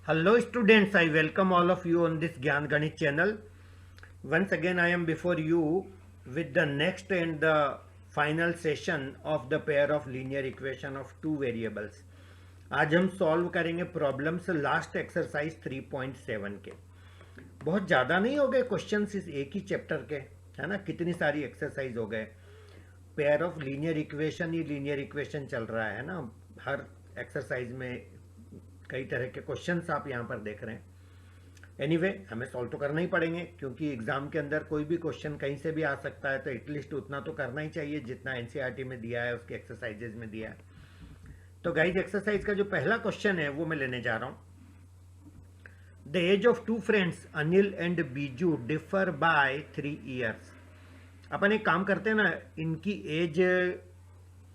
Hello students, I welcome all of you on this Gyan Ganit channel. Once again I am before you with the next and the final session of the pair of linear equation of two variables. आज हम solve करेंगे problems last exercise 3.7 के। बहुत ज़्यादा नहीं हो गए questions इस एक ही चैप्टर के, है ना। कितनी सारी एक्सरसाइज हो गए। Pair of linear equation he linear equation चल रहा है ना। हर एक्सरसाइज में कई तरह के क्वेश्चंस आप यहाँ पर देख रहे हैं। एनीवे हमें सॉल्व तो करना ही पड़ेंगे क्योंकि एग्जाम के अंदर कोई भी क्वेश्चन कहीं से भी आ सकता है, तो एटलीस्ट उतना तो करना ही चाहिए जितना एनसीईआरटी में दिया है, उसके एक्सरसाइजेज में दिया है। तो गाइज एक्सरसाइज का जो पहला क्वेश्चन है वो मैं लेने जा रहा हूं। The age of two friends Anil and Biju differ by 3 years. अपन एक काम करते हैं ना, इनकी एज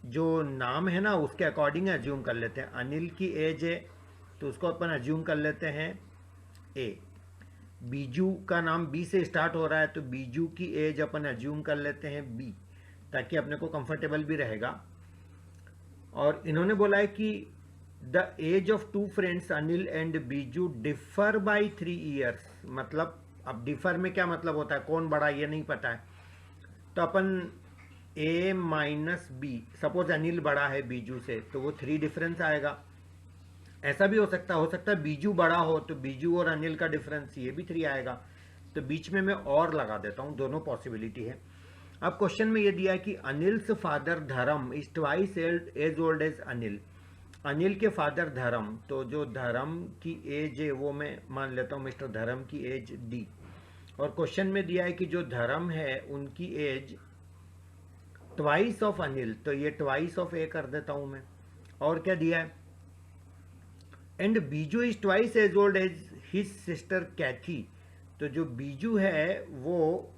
जो नाम है ना उसके अकॉर्डिंग अज्यूम कर लेते हैं। अनिल की एज है तो उसको अपन अज्यूम कर लेते हैं ए। बीजू का नाम बी से स्टार्ट हो रहा है तो बीजू की एज अपन अज्यूम कर लेते हैं बी, ताकि अपने को कंफर्टेबल भी रहेगा। और इन्होंने बोला है कि the age of two friends Anil and Biju differ by 3 years. मतलब अब डिफर में क्या मतलब होता है, कौन बड़ा ये नहीं पता है, तो अपन ए माइनस बी, सपोज अनिल बड़ा है बीजू से तो वो 3 डिफरेंस आएगा। ऐसा भी हो सकता है बीजू बड़ा हो तो बीजू और अनिल का डिफरेंस ये भी 3 आएगा। तो बीच में मैं और लगा देता हूं, दोनों पॉसिबिलिटी है। अब क्वेश्चन में ये दिया है कि Anil's father Dharam is twice as old as Anil. Anil के फादर धर्म, तो जो धर्म की एज है वो मैं मान लेता हूं मिस्टर धर्म की एज डी। और क्वेश्चन में दिया है कि जो धर्म है उनकी एज ट्वाइस ऑफ अनिल, तो ये ट्वाइस ऑफ ए कर देता हूं मैं। और क्या दिया है, and Biju is twice as old as his sister Kathy. तो जो बीजू है वो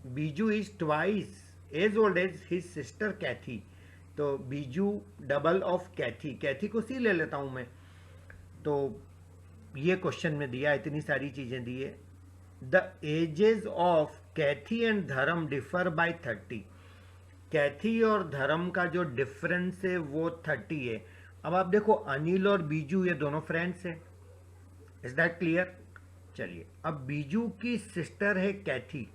Biju is twice as old as his sister Kathy, तो Biju double of Kathy. Kathy को सी ले लेता हूं मैं। तो ये क्वेश्चन में दिया, इतनी सारी चीजें दी है। The ages of Kathy and Dharam differ by 30। Kathy और धर्म का जो डिफरेंस है वो 30 है। अब आप देखो अनिल और बीजू ये दोनों फ्रेंड्स हैं, इज दैट क्लियर। चलिए अब बीजू की सिस्टर है Kathy.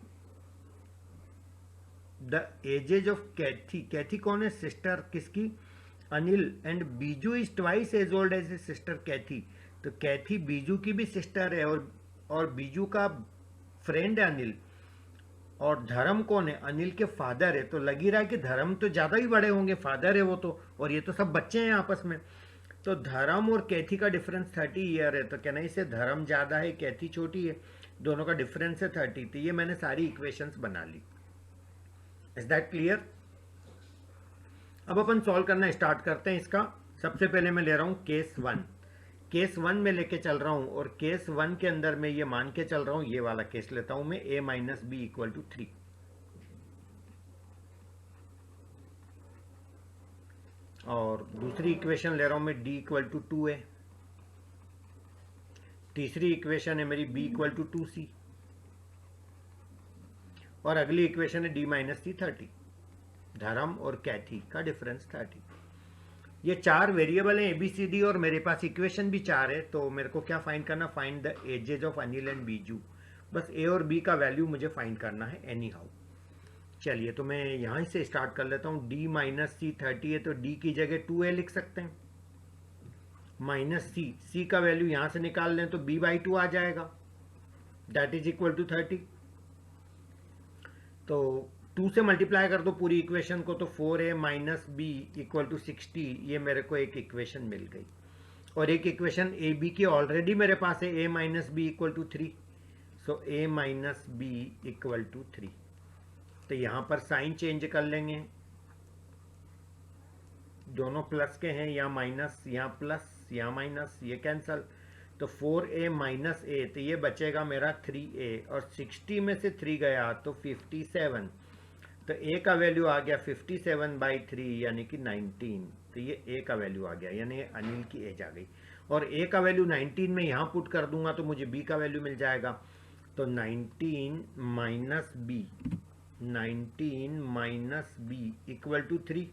The ages of Kathy, Kathy कौन है, सिस्टर किसकी, Anil. And Biju is twice as old as a sister Kathy, तो कैथी बीजू की भी सिस्टर है और बीजू का फ्रेंड है अनिल। और धर्म कौन है, अनिल के फादर है। तो लग ही रहा है कि धर्म तो ज्यादा ही बड़े होंगे, फादर है वो तो, और ये तो सब बच्चे हैं आपस में। तो धर्म और कैथी का डिफरेंस 30 ईयर है, तो कहना इसे धर्म ज्यादा है कैथी छोटी है, दोनों का डिफरेंस है 30। तो ये मैंने सारी इक्वेशंस बना ली। Is that clear. अब अपन सॉल्व करना स्टार्ट करते हैं इसका। सबसे पहले मैं ले रहा हूं केस 1। केस 1 में लेके चल रहा हूं, और केस 1 के अंदर मैं ये मान के चल रहा हूं, ये वाला केस लेता हूं मैं, a minus B equal to 3। और दूसरी इक्वेशन ले रहा हूं मैं d इक्वल टू 2a। तीसरी इक्वेशन है मेरी b इक्वल टू 2c। और अगली इक्वेशन है d माइनस सी 30। धर्म और कैथी का डिफरेंस 30। ये 4 वेरिएबल हैं ABCD, और मेरे पास इक्वेशन भी 4 है। तो मेरे को क्या फाइंड करना, find the ages of Anil and Biju. बस ए और बी का वैल्यू मुझे फाइंड करना है एनी हाउ। चलिए तो मैं यहां से स्टार्ट कर लेता हूं। d माइनस सी 30 है तो d की जगह 2a लिख सकते हैं, माइनस सी का वैल्यू यहां से निकाल लें तो b बाई 2 आ जाएगा, दैट इज इक्वल टू 30। तो 2 से मल्टीप्लाई कर दो पूरी इक्वेशन को, तो 4a minus B equal to 60। ये मेरे को एक इक्वेशन मिल गई। और एक इक्वेशन ए बी की ऑलरेडी मेरे पास है, a minus B equal to 3। So a minus B equal to 3। तो यहां पर साइन चेंज कर लेंगे, दोनों प्लस के हैं, या माइनस, यहाँ प्लस, यहाँ माइनस, ये कैंसल। तो 4a माइनस ए, तो ये बचेगा मेरा 3a, और 60 में से 3 गया तो 57। तो a का वैल्यू आ गया 57 बाई 3 यानी कि 19। तो ये a का वैल्यू आ गया, यानी अनिल की एज आ गई। और a का वैल्यू 19 में यहाँ पुट कर दूंगा तो मुझे b का वैल्यू मिल जाएगा। तो 19 minus B, 19 minus B equal to 3।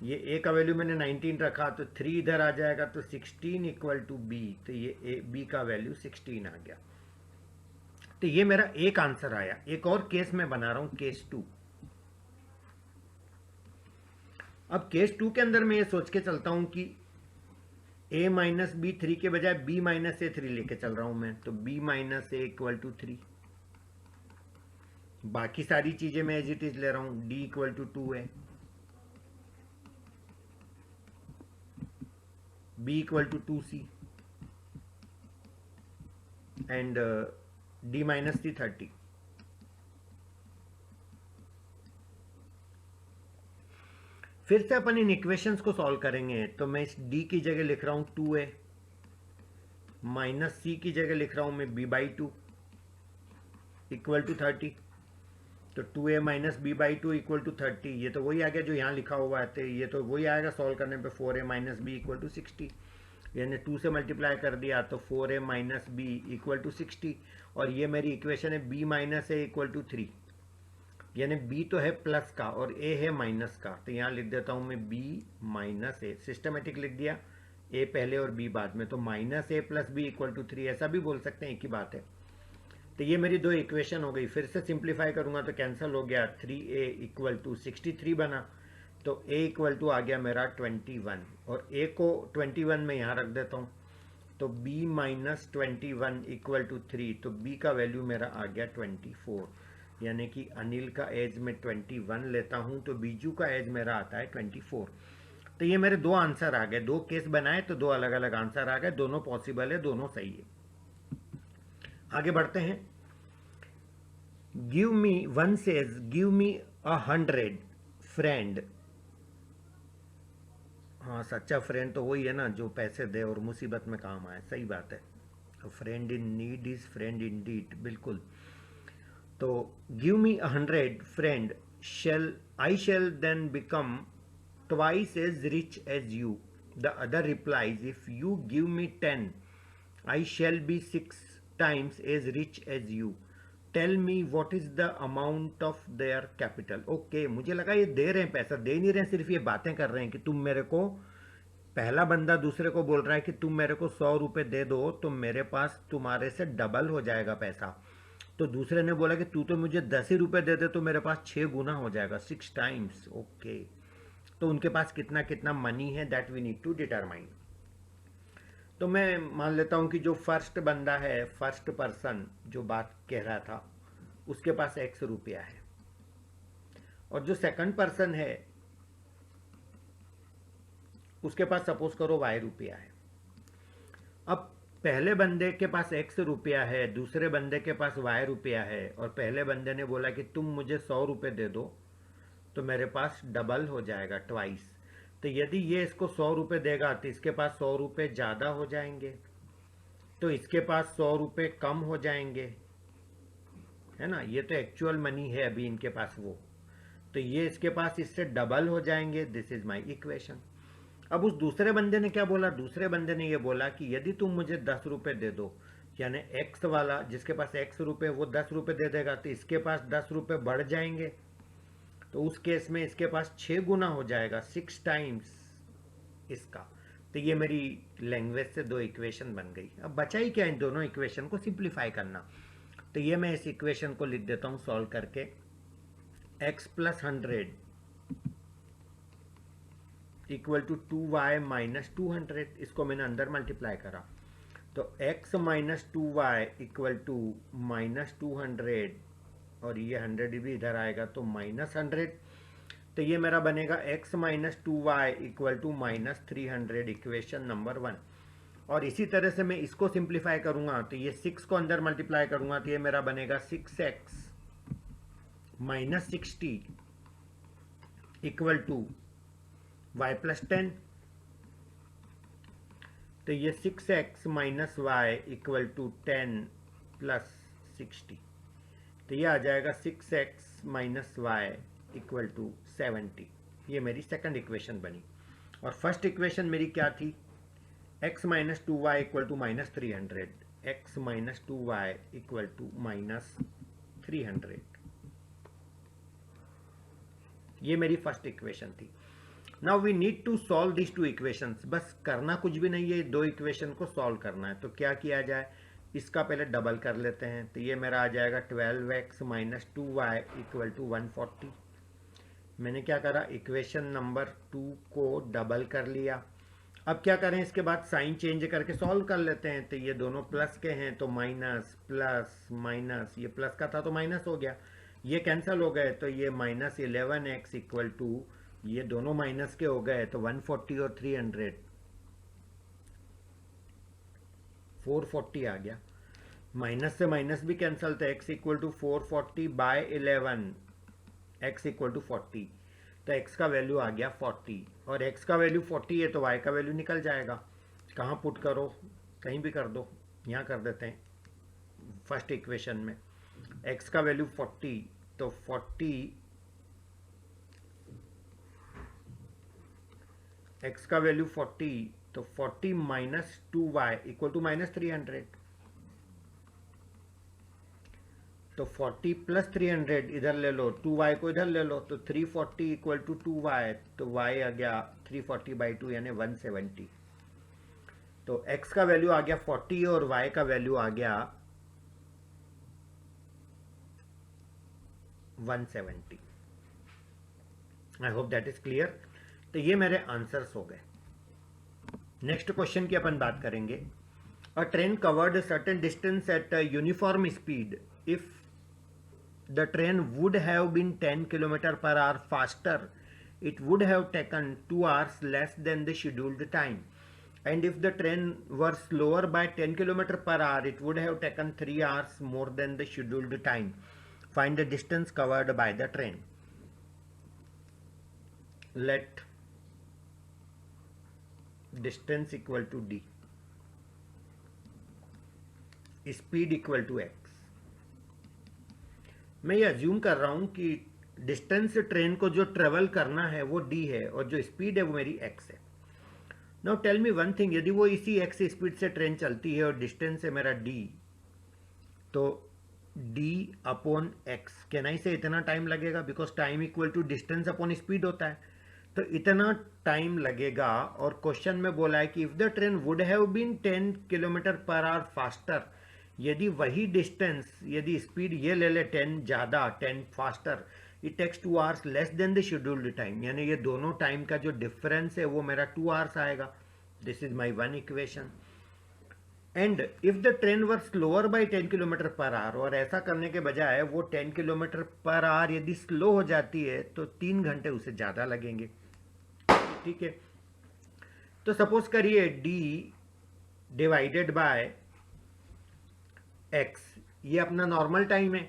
ये ए का वैल्यू मैंने 19 रखा तो 3 इधर आ जाएगा तो 16 इक्वल टू बी, तो ये बी का वैल्यू 16 आ गया। तो ये मेरा एक आंसर आया। एक और केस मैं बना रहा हूं, केस 2। अब केस 2 के अंदर मैं ये सोच के चलता हूं कि a माइनस बी 3 के बजाय b माइनस ए 3 लेके चल रहा हूं मैं, तो b minus A equal to 3। बाकी सारी चीजें मैं एज इट इज ले रहा हूं, d इक्वल टू 2 है, b equal to 2c and d minus थी 30। फिर से अपन इन इक्वेशंस को सॉल्व करेंगे, तो मैं इस d की जगह लिख रहा हूं 2a, माइनस c की जगह लिख रहा हूं मैं b/2 इक्वल टू 30। तो 2a minus b/2 equal to 30, ये तो वही आ गया जो यहाँ लिखा हुआ है, तो ये तो वही आएगा सॉल्व करने पे। 4a minus b equal to 60, यानी 2 से मल्टीप्लाई कर दिया तो 4a minus b equal to 60, और ये मेरी इक्वेशन है b minus A equal to 3, यानी b तो है प्लस का और a है माइनस का। तो यहाँ लिख देता हूँ मैं b माइनस ए, सिस्टमेटिक लिख दिया, a पहले और b बाद में, तो minus A plus b equal to 3, ऐसा भी बोल सकते हैं, एक ही बात है। तो ये मेरी दो इक्वेशन हो गई। फिर से सिंप्लीफाई करूंगा तो कैंसिल हो गया, 3a इक्वल टू 63 बना, तो a इक्वल टू आ गया मेरा 21, और a को 21 में यहाँ रख देता हूँ, तो b माइनस 21 इक्वल टू 3, तो b का वैल्यू मेरा आ गया 24, यानी कि अनिल का एज में 21 लेता हूँ तो बीजू का एज मेरा आता है 24। तो ये मेरे दो आंसर आ गए, दो केस बनाए तो दो अलग अलग आंसर आ गए, दोनों पॉसिबल है, दोनों सही है। आगे बढ़ते हैं। Give me, one says give me 100 friend. हाँ, सच्चा फ्रेंड तो वही है ना जो पैसे दे और मुसीबत में काम आए, सही बात है। Friend in need is friend in deed, बिल्कुल। तो give me 100 friend, shall I shall then become twice as rich as you. The other replies, if you give me 10 I shall be 6 times as rich as you. Tell me what is the amount of their capital. Okay, मुझे लगा ये दे रहे हैं पैसा, दे नहीं रहे हैं, सिर्फ ये बातें कर रहे हैं कि तुम मेरे को, पहला बंदा दूसरे को बोल रहा है कि तुम मेरे को 100 रुपए दे दो तो मेरे पास तुम्हारे से डबल हो जाएगा पैसा। तो दूसरे ने बोला कि तू तो मुझे 10 ही रुपए दे दे तो मेरे पास 6 गुना हो जाएगा, 6 टाइम्स। ओके, तो उनके पास कितना कितना मनी है, that we need to determine. तो मैं मान लेता हूं कि जो फर्स्ट बंदा है, फर्स्ट पर्सन जो बात कह रहा था, उसके पास x रुपया है, और जो सेकंड पर्सन है उसके पास सपोज करो y रुपया है। अब पहले बंदे के पास x रुपया है, दूसरे बंदे के पास y रुपया है, और पहले बंदे ने बोला कि तुम मुझे 100 रुपये दे दो तो मेरे पास डबल हो जाएगा, ट्वाइस। तो यदि ये इसको 100 रुपये देगा तो इसके पास 100 रुपये ज़्यादा हो जाएंगे, तो इसके पास 100 रुपये कम हो जाएंगे, है ना। ये तो एक्चुअल मनी है अभी इनके पास वो, तो ये इसके पास इससे डबल हो जाएंगे। This is my equation. अब उस दूसरे बंदे ने क्या बोला, दूसरे बंदे ने ये बोला कि यदि तुम मुझे 10 रुपये दे दो, यानी एक्स वाला जिसके पास x रुपये वो 10 रुपये दे देगा तो इसके पास 10 रुपये बढ़ जाएंगे, तो उस केस में इसके पास 6 गुना हो जाएगा, 6 टाइम्स इसका। तो ये मेरी लैंग्वेज से दो इक्वेशन बन गई। अब बचा ही क्या इन दोनों इक्वेशन को सिंप्लीफाई करना। तो ये मैं इस इक्वेशन को लिख देता हूं सॉल्व करके, x plus 100 equal to 2y minus 200, इसको मैंने अंदर मल्टीप्लाई करा, तो x minus 2y equal to minus 200, और ये 100 भी इधर आएगा तो माइनस 100। तो ये मेरा बनेगा x minus 2y equal to minus 300, equation number 1। और इसी तरह से मैं इसको सिंप्लीफाई करूंगा, तो ये 6 को अंदर मल्टीप्लाई करूंगा तो ये मेरा बनेगा 6x minus 60 equal to y plus 10। तो ये 6x minus y equal to 10 plus 60, तो ये आ जाएगा 6x minus y equal to 70। ये मेरी सेकंड इक्वेशन बनी। और फर्स्ट इक्वेशन मेरी क्या थी, x minus 2y equal to minus 300, x minus 2y equal to minus 300, ये मेरी फर्स्ट इक्वेशन थी। Now we need to solve this two equations. बस करना कुछ भी नहीं है, दो इक्वेशन को सॉल्व करना है। तो क्या किया जाए, इसका पहले डबल कर लेते हैं। तो ये मेरा आ जाएगा 12x minus 2y equal to 140। मैंने क्या करा, इक्वेशन नंबर 2 को डबल कर लिया। अब क्या करें, इसके बाद साइन चेंज करके सॉल्व कर लेते हैं। तो ये दोनों प्लस के हैं, तो माइनस प्लस माइनस, ये प्लस का था तो माइनस हो गया, ये कैंसिल हो गए। तो ये माइनस 11x इक्वल टू, ये दोनों माइनस के हो गए, तो 140 और 300 440 आ गया। माइनस से माइनस भी कैंसिल, तो x equal to 440 by 11, x equal to 40। तो x का वैल्यू आ गया 40, और x का वैल्यू 40 है तो y का वैल्यू निकल जाएगा। कहाँ पुट करो, कहीं भी कर दो, यहाँ कर देते हैं फर्स्ट इक्वेशन में। x का वैल्यू 40, तो 40, x का वैल्यू 40, तो 40 minus 2y equal to minus 300। तो 40 प्लस 300 इधर ले लो, 2y को इधर ले लो, तो 340 इक्वल टू 2y, तो y आ गया 340 बाई 2 यानी 170। तो x का वैल्यू आ गया 40 और y का वैल्यू आ गया 170। आई होप दैट इज क्लियर। तो ये मेरे आंसर्स हो गए। नेक्स्ट क्वेश्चन की अपन बात करेंगे। अ train covered certain distance eight uniform speed. If the train would have been 10 km per hour faster, it would have taken 2 hours less than the scheduled time. And if the train were slower by 10 km per hour, it would have taken 3 hours more than the scheduled time. Find the distance covered by the train. Let distance equal to d, speed equal to x. मैं ये assume कर रहा हूं कि distance train को जो travel करना है वो d है, और जो स्पीड है वो मेरी x है। Now tell me one thing, यदि वो इसी x स्पीड से ट्रेन चलती है और डिस्टेंस है मेरा d, तो d upon x, can I say इतना टाइम लगेगा, because time equal to distance upon speed होता है, तो इतना टाइम लगेगा। और क्वेश्चन में बोला है कि if the train would have been 10 kilometre per hour faster, यदि वही डिस्टेंस, यदि स्पीड ये ले ले 10 ज़्यादा, 10 faster, it takes 2 hours less than the scheduled time, यानी ये दोनों टाइम का जो डिफरेंस है वो मेरा 2 आवर्स आएगा। This is my one equation. And if the train were slower by 10 kilometre per our, और ऐसा करने के बजाय वो 10 किलोमीटर पर आवर यदि स्लो हो जाती है तो 3 घंटे उसे ज़्यादा लगेंगे। ठीक है, तो सपोज करिए d डिवाइडेड बाय x, ये अपना नॉर्मल टाइम है,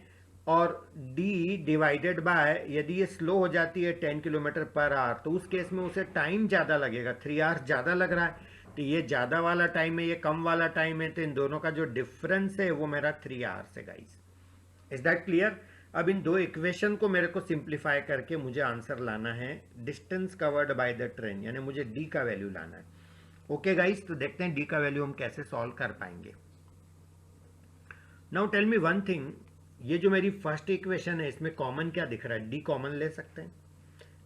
और d डिवाइडेड बाय, यदि ये स्लो हो जाती है 10 किलोमीटर पर आवर, तो उस केस में उसे टाइम ज़्यादा लगेगा, 3 आवर्स ज़्यादा लग रहा है, तो ये ज़्यादा वाला टाइम है, ये कम वाला टाइम है, तो इन दोनों का जो डिफरेंस है वो मेरा 3 आवर्स है गाइस। Is that clear? अब इन दो इक्वेशन को मेरे को सिंप्लीफाई करके मुझे आंसर लाना है distance covered by the train, यानी मुझे d का वैल्यू लाना है। ओके गाइस, तो देखते हैं d का वैल्यू हम कैसे सॉल्व कर पाएंगे। Now tell me one thing, ये जो मेरी फर्स्ट इक्वेशन है इसमें कॉमन क्या दिख रहा है, d कॉमन ले सकते हैं,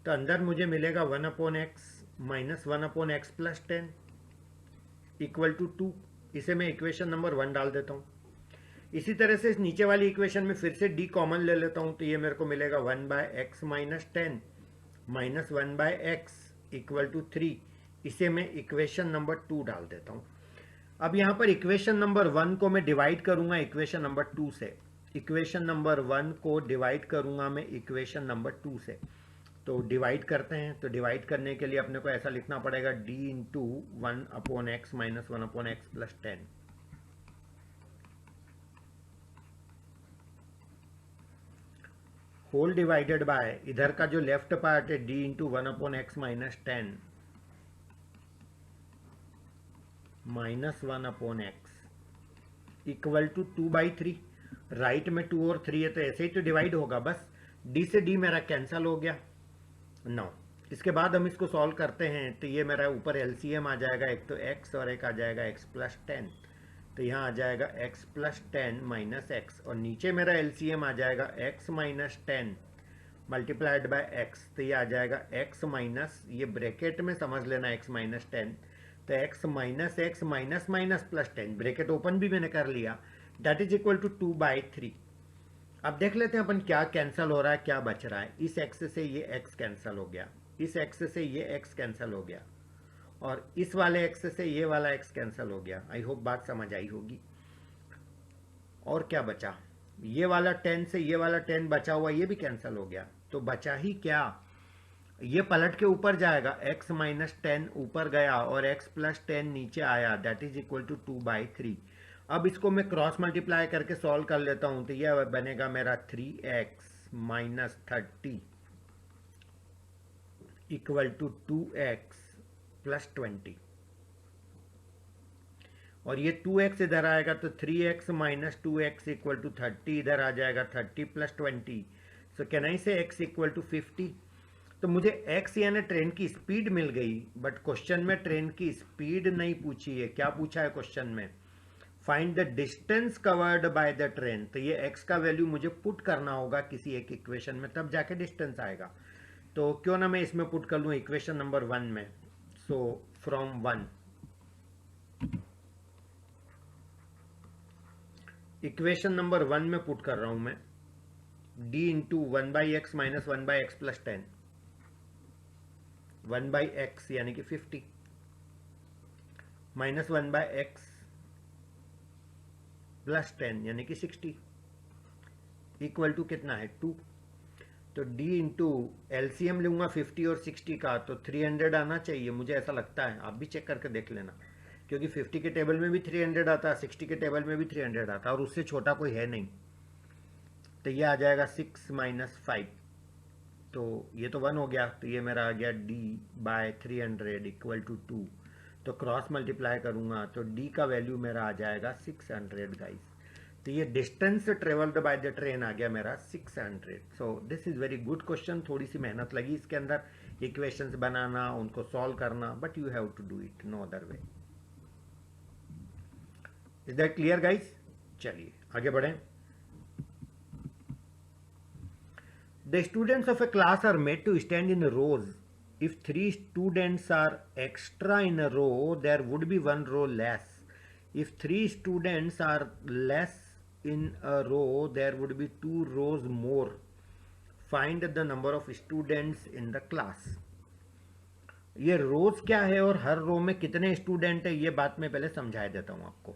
तो अंदर मुझे मिलेगा 1 upon X minus 1 upon X plus 10 equal to 2। इसे मैं इक्वेशन नंबर 1 डाल देता हूँ। इसी तरह से इस नीचे वाली इक्वेशन में फिर से d कॉमन ले लेता हूँ, तो ये मेरे को मिलेगा 1 by X minus 10 minus 1 by X equal to 3। इसे मैं इक्वेशन नंबर 2 डाल देता हूँ। अब यहाँ पर इक्वेशन नंबर 1 को मैं डिवाइड करूंगा इक्वेशन नंबर 2 से, इक्वेशन नंबर 1 को डिवाइड करूंगा मैं इक्वेशन नंबर 2 से। तो डिवाइड करते हैं, तो डिवाइड करने के लिए अपने को ऐसा लिखना पड़ेगा d into 1 upon X minus 1 upon X plus 10। Whole divided by, इधर का जो लेफ्ट पार्ट है d into 1 upon X minus 10 minus 1 upon X equal to 2/3। Right में 2 और 3 है तो ऐसे ही तो डिवाइड होगा, बस d से d मेरा कैंसल हो गया। 9, इसके बाद हम इसको सॉल्व करते हैं, तो ये मेरा ऊपर एलसीएम आ जाएगा, एक तो x और एक आ जाएगा x प्लस 10, तो यहाँ आ जाएगा x प्लस 10 माइनस एक्स, और नीचे मेरा एलसीएम आ जाएगा x minus 10 multiplied by x, तो ये आ जाएगा एक्स माइनस, ये ब्रैकेट में समझ लेना एक्स माइनस 10, तो x minus minus plus 10, bracket open भी मैंने कर लिया, दैट इज इक्वल टू 2/3। अब देख लेते हैं अपन क्या कैंसिल हो रहा है, क्या बच रहा है। इस एक्स से ये एक्स कैंसिल हो गया, इस एक्स से ये एक्स कैंसिल हो गया, और इस वाले एक्स से ये वाला एक्स कैंसिल हो गया। आई होप बात समझ आई होगी। और क्या बचा, ये वाला 10 से ये वाला 10 बचा हुआ, ये भी कैंसिल हो गया। तो बचा ही क्या, ये पलट के ऊपर जाएगा, x माइनस 10 ऊपर गया और x प्लस 10 नीचे आया, दैट इज इक्वल टू 2/3। अब इसको मैं क्रॉस मल्टीप्लाई करके सॉल्व कर लेता हूं, तो यह बनेगा मेरा 3x minus 30 equal to 2x plus 20, और ये 2x इधर आएगा तो 3x minus 2x equal to 30, इधर आ जाएगा 30 प्लस 20, सो कैन आई से x इक्वल टू 50। तो मुझे x यानी ट्रेन की स्पीड मिल गई, बट क्वेश्चन में ट्रेन की स्पीड नहीं पूछी है। क्या पूछा है क्वेश्चन में, find the distance covered by the train. तो ये x का वैल्यू मुझे पुट करना होगा किसी एक इक्वेशन में, तब जाके डिस्टेंस आएगा। तो क्यों ना मैं इसमें पुट कर लूँ इक्वेशन नंबर 1 में। सो फ्रॉम 1, इक्वेशन नंबर 1 में पुट कर रहा हूं मैं, d into 1/x minus 1/x plus 10, 1/x यानी कि 50 माइनस 1/x प्लस 10 यानी कि 60 इक्वल टू कितना है 2। तो d इंटू एलसीएम लूंगा 50 और 60 का, तो 300 आना चाहिए, मुझे ऐसा लगता है। आप भी चेक करके देख लेना, क्योंकि 50 के टेबल में भी 300 आता है, 60 के टेबल में भी 300 आता है, और उससे छोटा कोई है नहीं। तो ये आ जाएगा 6 माइनस 5, तो ये तो 1 हो गया, तो ये मेरा आ गया d बाय 300 इक्वल टू 2। तो क्रॉस मल्टीप्लाई करूंगा तो d का वैल्यू मेरा आ जाएगा 600 गाइस। तो ये distance travelled by the train आ गया मेरा 600। So this is very good question. थोड़ी सी मेहनत लगी इसके अंदर, इक्वेशंस बनाना, उनको सॉल्व करना, but you have to do it, no other way. Is that clear guys? चलिए आगे बढ़ें। The students of a class are made to stand in rows. If 3 students are extra in a row, there would be 1 row less. If 3 students are less in a row, there would be 2 rows more. Find the number of students in the class. ये रोज क्या है और हर रो में कितने student है, ये बात मैं पहले समझा देता हूं आपको।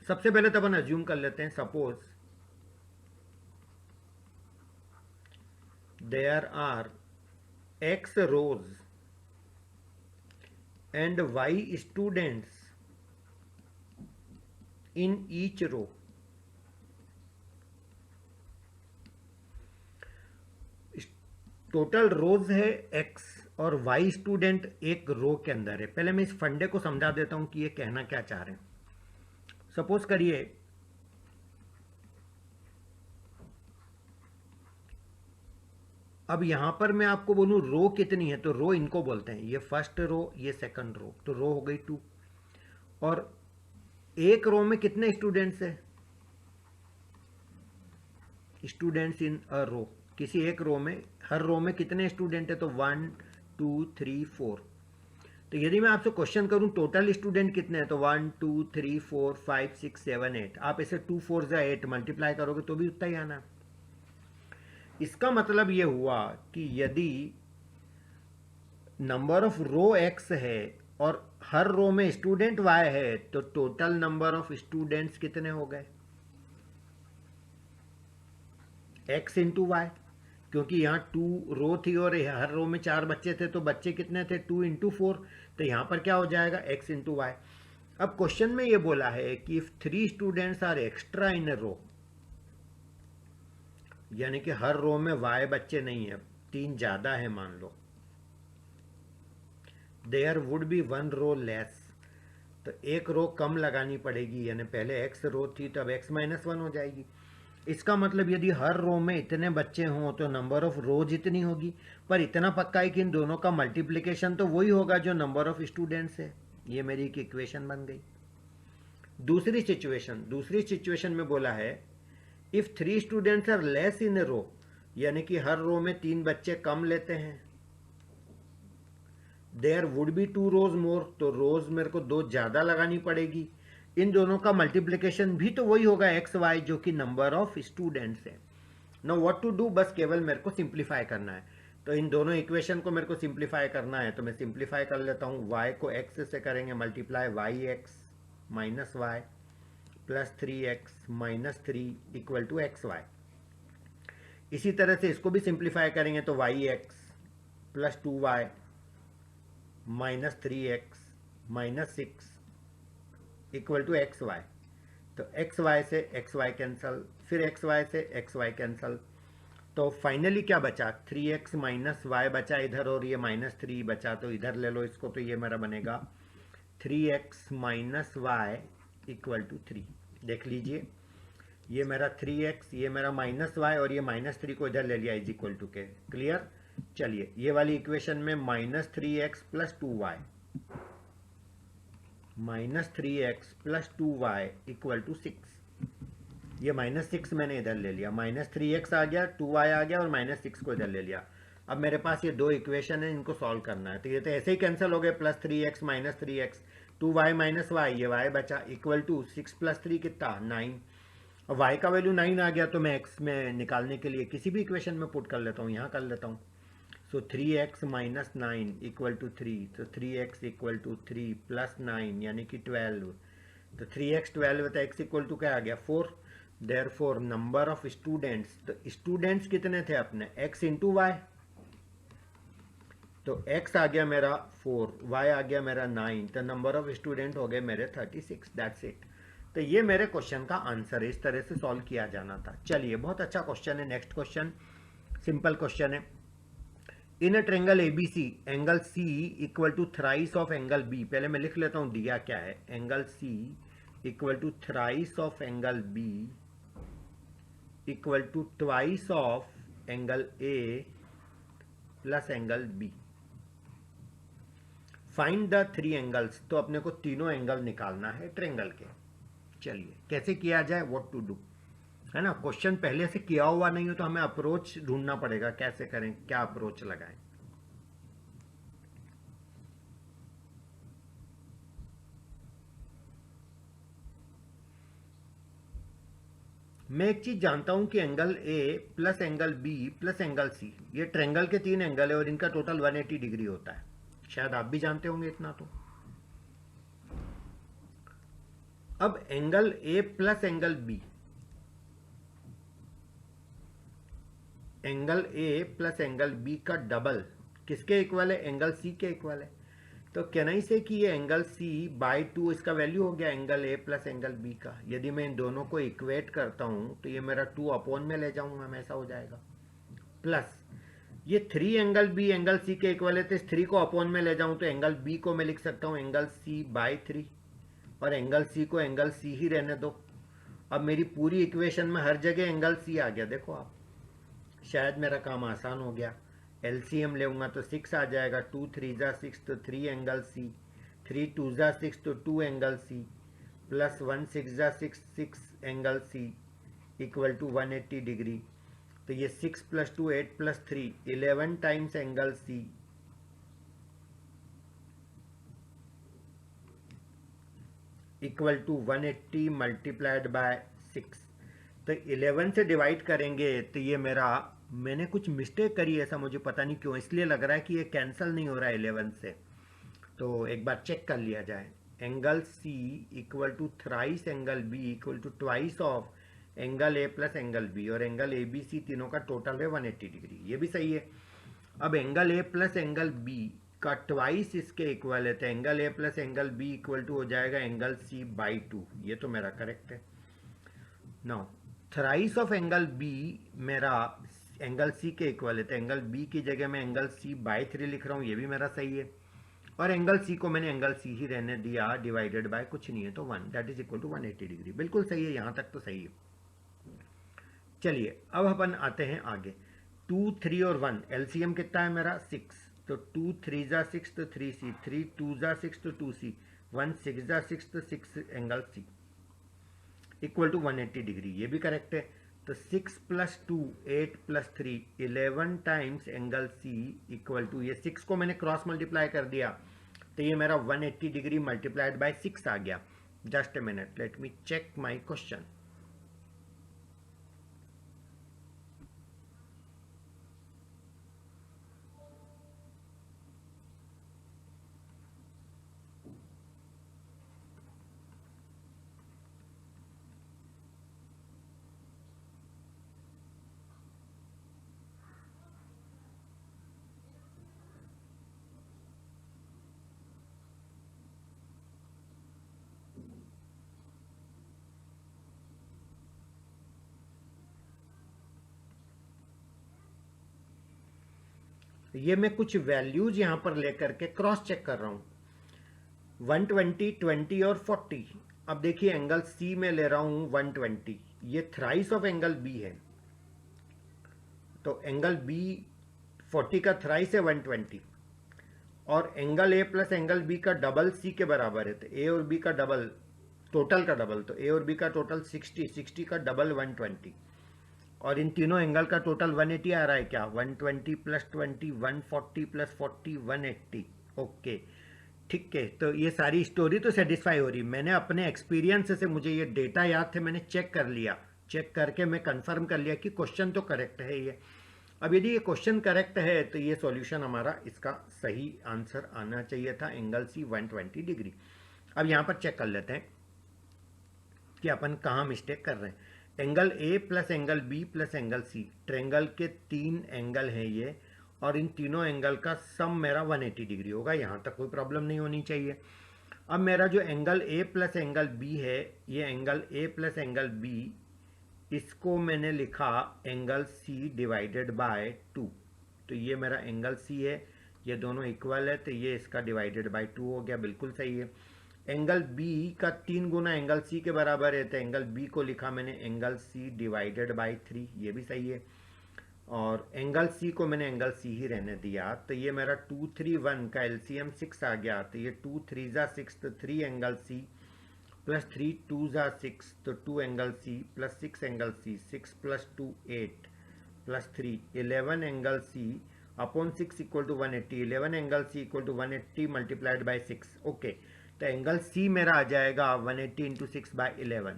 सबसे पहले तो अपन अज्यूम कर लेते हैं, suppose there are x rows and y students in each row. Total rows है x और y स्टूडेंट एक रो के अंदर है। पहले मैं इस फंडे को समझा देता हूं कि ये कहना क्या चाह रहे हैं। सपोज करिए अब यहां पर मैं आपको बोलूं रो कितनी है, तो रो इनको बोलते हैं, ये फर्स्ट रो, ये सेकंड रो, तो रो हो गई 2। और एक रो में कितने स्टूडेंट्स है, स्टूडेंट्स इन अ रो, किसी एक रो में, हर रो में कितने स्टूडेंट है, तो 1 2 3 4। तो यदि मैं आपसे क्वेश्चन करूं टोटल स्टूडेंट कितने हैं, तो 1 2 3 4 5 6 7 8। आप इसे 2 4 से 8 मल्टीप्लाई करोगे तो भी उतना ही आना। इसका मतलब यह हुआ कि यदि नंबर ऑफ रो x है और हर रो में स्टूडेंट y है, तो टोटल नंबर ऑफ स्टूडेंट्स कितने हो गए, x इंटू वाई, क्योंकि यहाँ 2 रो थी और हर रो में 4 बच्चे थे, तो बच्चे कितने थे 2 इंटू 4, तो यहाँ पर क्या हो जाएगा x इंटू वाई। अब क्वेश्चन में ये बोला है कि इफ 3 स्टूडेंट्स आर एक्स्ट्रा इन अ रो, यानी कि हर रो में y बच्चे नहीं है, 3 ज्यादा है मान लो, there would be 1 row less, तो एक रो कम लगानी पड़ेगी, यानी पहले x रो थी तो अब x माइनस 1 हो जाएगी। इसका मतलब यदि हर रो में इतने बच्चे हों तो नंबर ऑफ रोज इतनी होगी, पर इतना पक्का है कि इन दोनों का मल्टीप्लिकेशन तो वही होगा जो नंबर ऑफ स्टूडेंट्स है। ये मेरी एक इक्वेशन बन गई। दूसरी सिचुएशन में बोला है if 3 students are less in a row, यानी कि हर रो में 3 बच्चे कम लेते हैं। देयर वुड बी 2 रोज मोर, तो रोज मेरे को 2 ज़्यादा लगानी पड़ेगी। इन दोनों का मल्टीप्लिकेशन भी तो वही होगा एक्स वाई, जो कि नंबर ऑफ स्टूडेंट्स है। नो व्हाट टू डू, बस केवल मेरे को सिंप्लीफाई करना है। तो इन दोनों इक्वेशन को मेरे को सिंप्लीफाई करना है, तो मैं सिंप्लीफाई कर लेता हूँ। y को x से करेंगे multiply, Y X minus Y plus 3x minus 3 equal to X Y. इसी तरह से इसको भी सिंप्लीफाई करेंगे तो Y X plus 2y minus 3x minus 6 equal to X Y. तो एक्स वाई से एक्स वाई कैंसल, फिर एक्स वाई से एक्स वाई कैंसल, तो फाइनली क्या बचा, 3x माइनस वाई बचा इधर, और ये माइनस 3 बचा, तो इधर ले लो इसको, तो ये मेरा बनेगा 3x minus y equal to 3। देख लीजिए, ये मेरा 3x, ये मेरा माइनस वाई, और ये माइनस 3 को इधर ले लिया is equal to K. Clear. चलिए, ये वाली इक्वेशन में minus 3x plus 2y, minus 3x plus 2y equal to 6। ये माइनस 6 मैंने इधर ले लिया, माइनस 3x आ गया, 2y आ गया, और माइनस 6 को इधर ले लिया। अब मेरे पास ये 2 इक्वेशन है, इनको सॉल्व करना है। तो ये तो ऐसे ही कैंसिल हो गए, plus 3x minus 3x, 2y minus Y, ये y बचा इक्वल टू 6 प्लस 3 कितना 9। और y का वैल्यू 9 आ गया, तो मैं x में निकालने के लिए किसी भी इक्वेशन में पुट कर लेता हूँ, यहाँ कर लेता हूँ। सो 3x माइनस 9 इक्वल टू 3, तो 3x इक्वल टू 3 प्लस 9 यानी कि 12। तो 3x 12 तो x इक्वल टू क्या आ गया 4। देयरफॉर नंबर ऑफ स्टूडेंट्स, तो स्टूडेंट्स कितने थे अपने, x इंटू वाई, तो x आ गया मेरा 4, y आ गया मेरा 9, तो नंबर ऑफ स्टूडेंट हो गए मेरे 36। That's it. तो ये मेरे क्वेश्चन का आंसर है, इस तरह से सॉल्व किया जाना था। चलिए, बहुत अच्छा क्वेश्चन है। नेक्स्ट क्वेश्चन सिंपल क्वेश्चन है। In a triangle ABC, angle C equal to thrice of angle B। पहले मैं लिख लेता हूं दिया क्या है। Angle C equal to thrice of angle B equal to twice of angle A plus angle B। Find the 3 angles, तो अपने को तीनों एंगल निकालना है ट्रेंगल के। चलिए, कैसे किया जाए, व्हाट टू डू, है ना। क्वेश्चन पहले से किया हुआ नहीं हो तो हमें अप्रोच ढूंढना पड़ेगा, कैसे करें, क्या अप्रोच लगाएं। मैं एक चीज जानता हूं कि angle A plus angle B plus angle C, ये ट्रेंगल के 3 एंगल है और इनका टोटल 180 डिग्री होता है। शायद आप भी जानते होंगे इतना। तो अब angle A plus angle B, angle A plus angle B का डबल किसके इक्वल है, एंगल C के इक्वल है। तो कहना ही से कि ये एंगल C बाई 2 इसका वैल्यू हो गया angle A plus angle B का। यदि मैं इन दोनों को इक्वेट करता हूं तो ये मेरा 2 अपॉन में ले जाऊंगा मैं, ऐसा हो जाएगा। प्लस ये 3 एंगल B एंगल C के इक्वल है, तो इस 3 को अपॉन में ले जाऊं तो एंगल B को मैं लिख सकता हूं एंगल C बाई 3, और एंगल C को एंगल C ही रहने दो। अब मेरी पूरी इक्वेशन में हर जगह एंगल C आ गया। देखो आप, शायद मेरा काम आसान हो गया। एलसीएम लेऊंगा तो 6 आ जाएगा, 2 3 जा 6 तो 3 एंगल C, 3 2 जा 6 तो 2 एंगल C, प्लस 1 6 जा 6 6 angle C equal to 180 degree. तो ये 6 plus 2 8 plus 3 11 times angle C equal to 180 multiplied by 6। तो 11 से डिवाइड करेंगे तो ये मेरा, मैंने कुछ मिस्टेक करी ऐसा मुझे पता नहीं क्यों, इसलिए लग रहा है कि ये कैंसिल नहीं हो रहा है 11 से। तो एक बार चेक कर लिया जाए। Angle C equal to thrice angle B equal to twice of angle A plus angle B, और एंगल ABC तीनों का टोटल है 180 डिग्री, ये भी सही है। अब angle A plus angle B का ट्वाइस इसके इक्वल है, तो angle A plus angle B equal to हो जाएगा एंगल C बाई 2, ये तो मेरा करेक्ट है। Now thrice of angle B मेरा एंगल C के इक्वल है, तो एंगल B की जगह मैं एंगल C बाई 3 लिख रहा हूँ, ये भी मेरा सही है। और एंगल C को मैंने एंगल C ही रहने दिया, डिवाइडेड बाय कुछ नहीं है, तो 1 that is equal to 180 degree. बिल्कुल सही है, यहाँ तक तो सही है। चलिए, अब अपन आते हैं आगे। 2 3 और 1 एलसीएम कितना है मेरा 6, तो 2 3 जा 6 तो 3C, 3 2 जा 6 तो 2C, 1 6 जा 6 तो 6 angle C equal to 180 degree, ये भी करेक्ट है। तो 6 plus 2 8 plus 3 11 times angle C equal to, ये 6 को मैंने क्रॉस मल्टीप्लाई कर दिया तो ये मेरा 180 डिग्री मल्टीप्लाइड बाय 6 आ गया. Just a minute, let me check my question. ये मैं कुछ वैल्यूज यहां पर लेकर के क्रॉस चेक कर रहा हूं. 120, 20 और 40. अब देखिए एंगल सी में ले रहा हूं 120, ये थ्राइस ऑफ एंगल बी है. तो एंगल बी 40 का थ्राइस है 120, और angle A plus angle B का डबल सी के बराबर है. तो ए और बी का डबल, टोटल का डबल, तो ए और बी का टोटल 60, 60 का डबल 120, और इन तीनों एंगल का टोटल 180 आ रहा है क्या? 120 प्लस 20 140 प्लस 40 180. ओके, ठीक है. तो ये सारी स्टोरी तो सेटिस्फाई हो रही. मैंने अपने एक्सपीरियंस से, मुझे ये डेटा याद थे, मैंने चेक कर लिया. चेक करके मैं कंफर्म कर लिया कि क्वेश्चन तो करेक्ट है ये. अब यदि ये क्वेश्चन करेक्ट है तो ये सॉल्यूशन हमारा, इसका सही आंसर आना चाहिए था एंगल सी 120 डिग्री. अब यहाँ पर चेक कर लेते हैं कि अपन कहाँ मिस्टेक कर रहे हैं. Angle A plus angle B plus angle C, triangle के 3 एंगल हैं ये, और इन तीनों एंगल का सम मेरा 180 डिग्री होगा. यहाँ तक कोई प्रॉब्लम नहीं होनी चाहिए. अब मेरा जो angle A plus angle B है, ये angle A plus angle B, इसको मैंने लिखा एंगल सी डिवाइडेड बाय 2. तो ये मेरा एंगल सी है, ये दोनों इक्वल है, तो ये इसका डिवाइडेड बाय 2 हो गया. बिल्कुल सही है. एंगल बी का 3 गुना एंगल सी के बराबर है, तो एंगल बी को लिखा मैंने एंगल सी डिवाइडेड बाय 3, ये भी सही है. और एंगल सी को मैंने एंगल सी ही रहने दिया. तो ये मेरा 2 3 1 का एलसीएम 6 आ गया. तो ये 2 3 जा 6, तो 3 एंगल सी प्लस 3 2 जा 6, तो 2 angle C plus 6 angle C, 6 plus 2 8 plus 3 11 angle C upon 6 equal to 180. 11 angle C equal to 180 multiplied by 6. Okay, तो एंगल सी मेरा आ जाएगा 180 इंटू 6 बाय 11.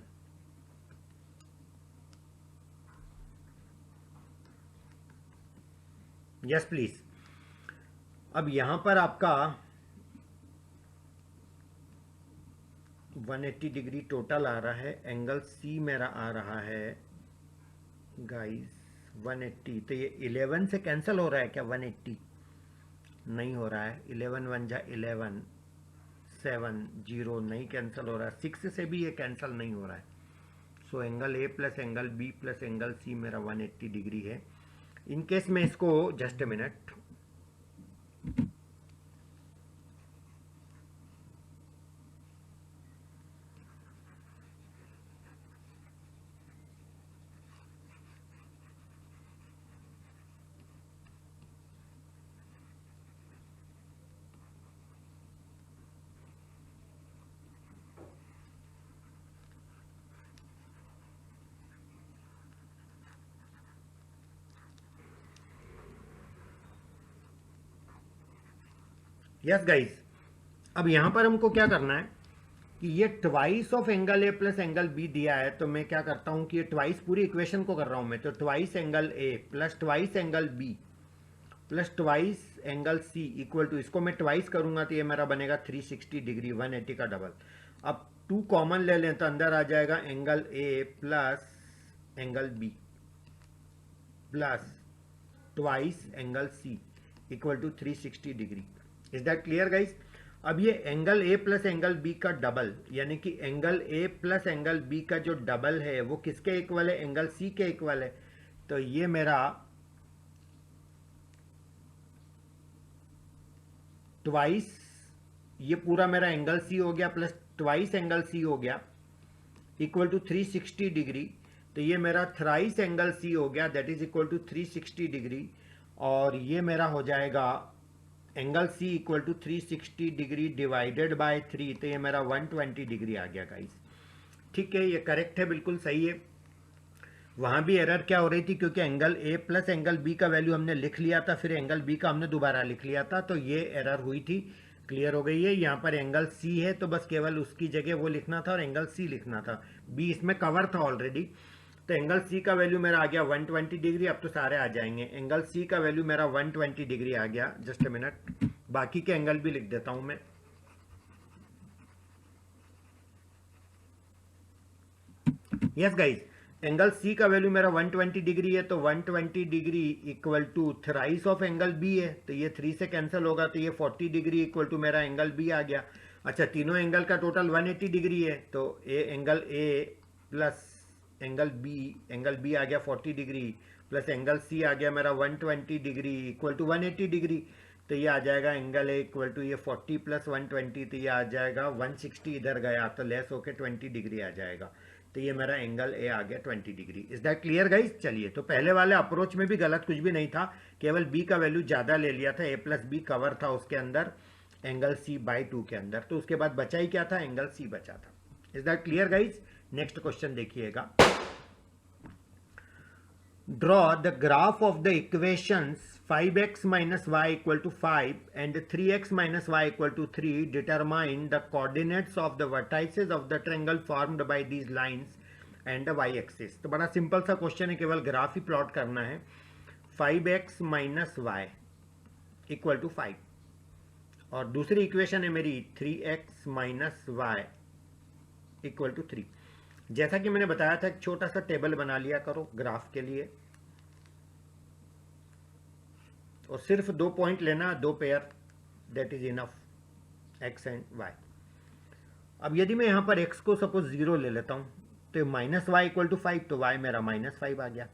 Yes please. अब यहां पर आपका 180 डिग्री टोटल आ रहा है. एंगल सी मेरा आ रहा है गाइस 180. तो ये 11 से कैंसिल हो रहा है क्या? 180 नहीं हो रहा है. 11 1 जा 11, 7 0 नहीं कैंसिल हो रहा है. 6 से भी ये कैंसिल नहीं हो रहा है. So angle A plus angle B plus angle C मेरा 180 डिग्री है. इन केस में इसको, just a minute, yes guys. अब यहां पर हमको क्या करना है कि ये twice of angle A plus angle B दिया है. तो मैं क्या करता हूं कि ये ट्वाइस, पूरी इक्वेशन को कर रहा हूं मैं. तो twice angle A plus twice angle B plus twice angle C equal to, इसको मैं ट्वाइस करूंगा तो ये मेरा बनेगा 360 डिग्री, 180 का डबल. अब 2 कॉमन ले लें तो अंदर आ जाएगा angle A plus angle B plus twice angle C equal to 360 degree. Is that clear guys? अब ये angle A plus angle B का डबल, यानी कि angle A plus angle B का जो डबल है वो किसके इक्वल है? एंगल सी के इक्वल है. तो ये मेरा ट्वाइस, ये पूरा मेरा एंगल सी हो गया प्लस ट्वाइस एंगल सी हो गया इक्वल टू 360 डिग्री. तो ये मेरा थ्राइस एंगल सी हो गया, that is equal to 360 degree. और ये मेरा हो जाएगा angle C equal to 360 degree divided by 3. तो ये मेरा 120 डिग्री आ गया गाइस. ठीक है, ये करेक्ट है, बिल्कुल सही है. वहाँ भी एरर क्या हो रही थी, क्योंकि angle A plus angle B का वैल्यू हमने लिख लिया था, फिर एंगल बी का हमने दोबारा लिख लिया था, तो ये एरर हुई थी। क्लियर हो गई है। यहाँ पर एंगल सी है तो बस केवल उसकी जगह वो लिखना था और एंगल सी लिखना था, बी इसमें कवर था ऑलरेडी। तो एंगल सी का वैल्यू मेरा आ गया 120 डिग्री। अब तो सारे आ जाएंगे। एंगल सी का वैल्यू मेरा 120 डिग्री आ गया। जस्ट अ मिनट, बाकी के एंगल भी लिख देता हूं मैं। यस गाइज, एंगल सी का वैल्यू मेरा 120 डिग्री है, तो 120 degree equal to thrice of angle B है, तो ये 3 से कैंसिल होगा, तो ये 40 डिग्री इक्वल टू मेरा एंगल बी आ गया। अच्छा, तीनों एंगल का टोटल 180 डिग्री है, तो angle A plus angle B आ गया 40 डिग्री, प्लस एंगल सी आ गया मेरा 120 डिग्री इक्वल टू 180 डिग्री। तो ये आ जाएगा एंगल ए इक्वल टू ये 40 प्लस 120, तो ये आ जाएगा 160, इधर गया तो लेस होके 20 डिग्री आ जाएगा। तो ये मेरा एंगल ए आ गया 20 degree. Is that clear guys? चलिए, तो पहले वाले अप्रोच में भी गलत कुछ भी नहीं था, केवल बी का वैल्यू ज़्यादा ले लिया था। ए प्लस बी कवर था उसके अंदर एंगल सी बाई 2 के अंदर, तो उसके बाद बचा ही क्या था? एंगल सी बचा था। Is that clear guys? Next question देखिएगा। Draw the graph of the equations 5x minus y equal to 5 and 3x minus y equal to 3. Determine the coordinates of the vertices of the triangle formed by these lines and the y-axis. तो बड़ा simple सा question है, केवल graph ही plot करना है। 5x minus y equal to 5 और दूसरी equation है मेरी 3x minus y equal to 3। जैसा कि मैंने बताया था, एक छोटा सा टेबल बना लिया करो ग्राफ के लिए, और सिर्फ 2 पॉइंट लेना, 2 pair, that is enough, x and y। अब यदि मैं यहां पर x को सपोज 0 ले लेता हूं, तो माइनस वाई इक्वल टू 5, तो y मेरा -5 आ गया।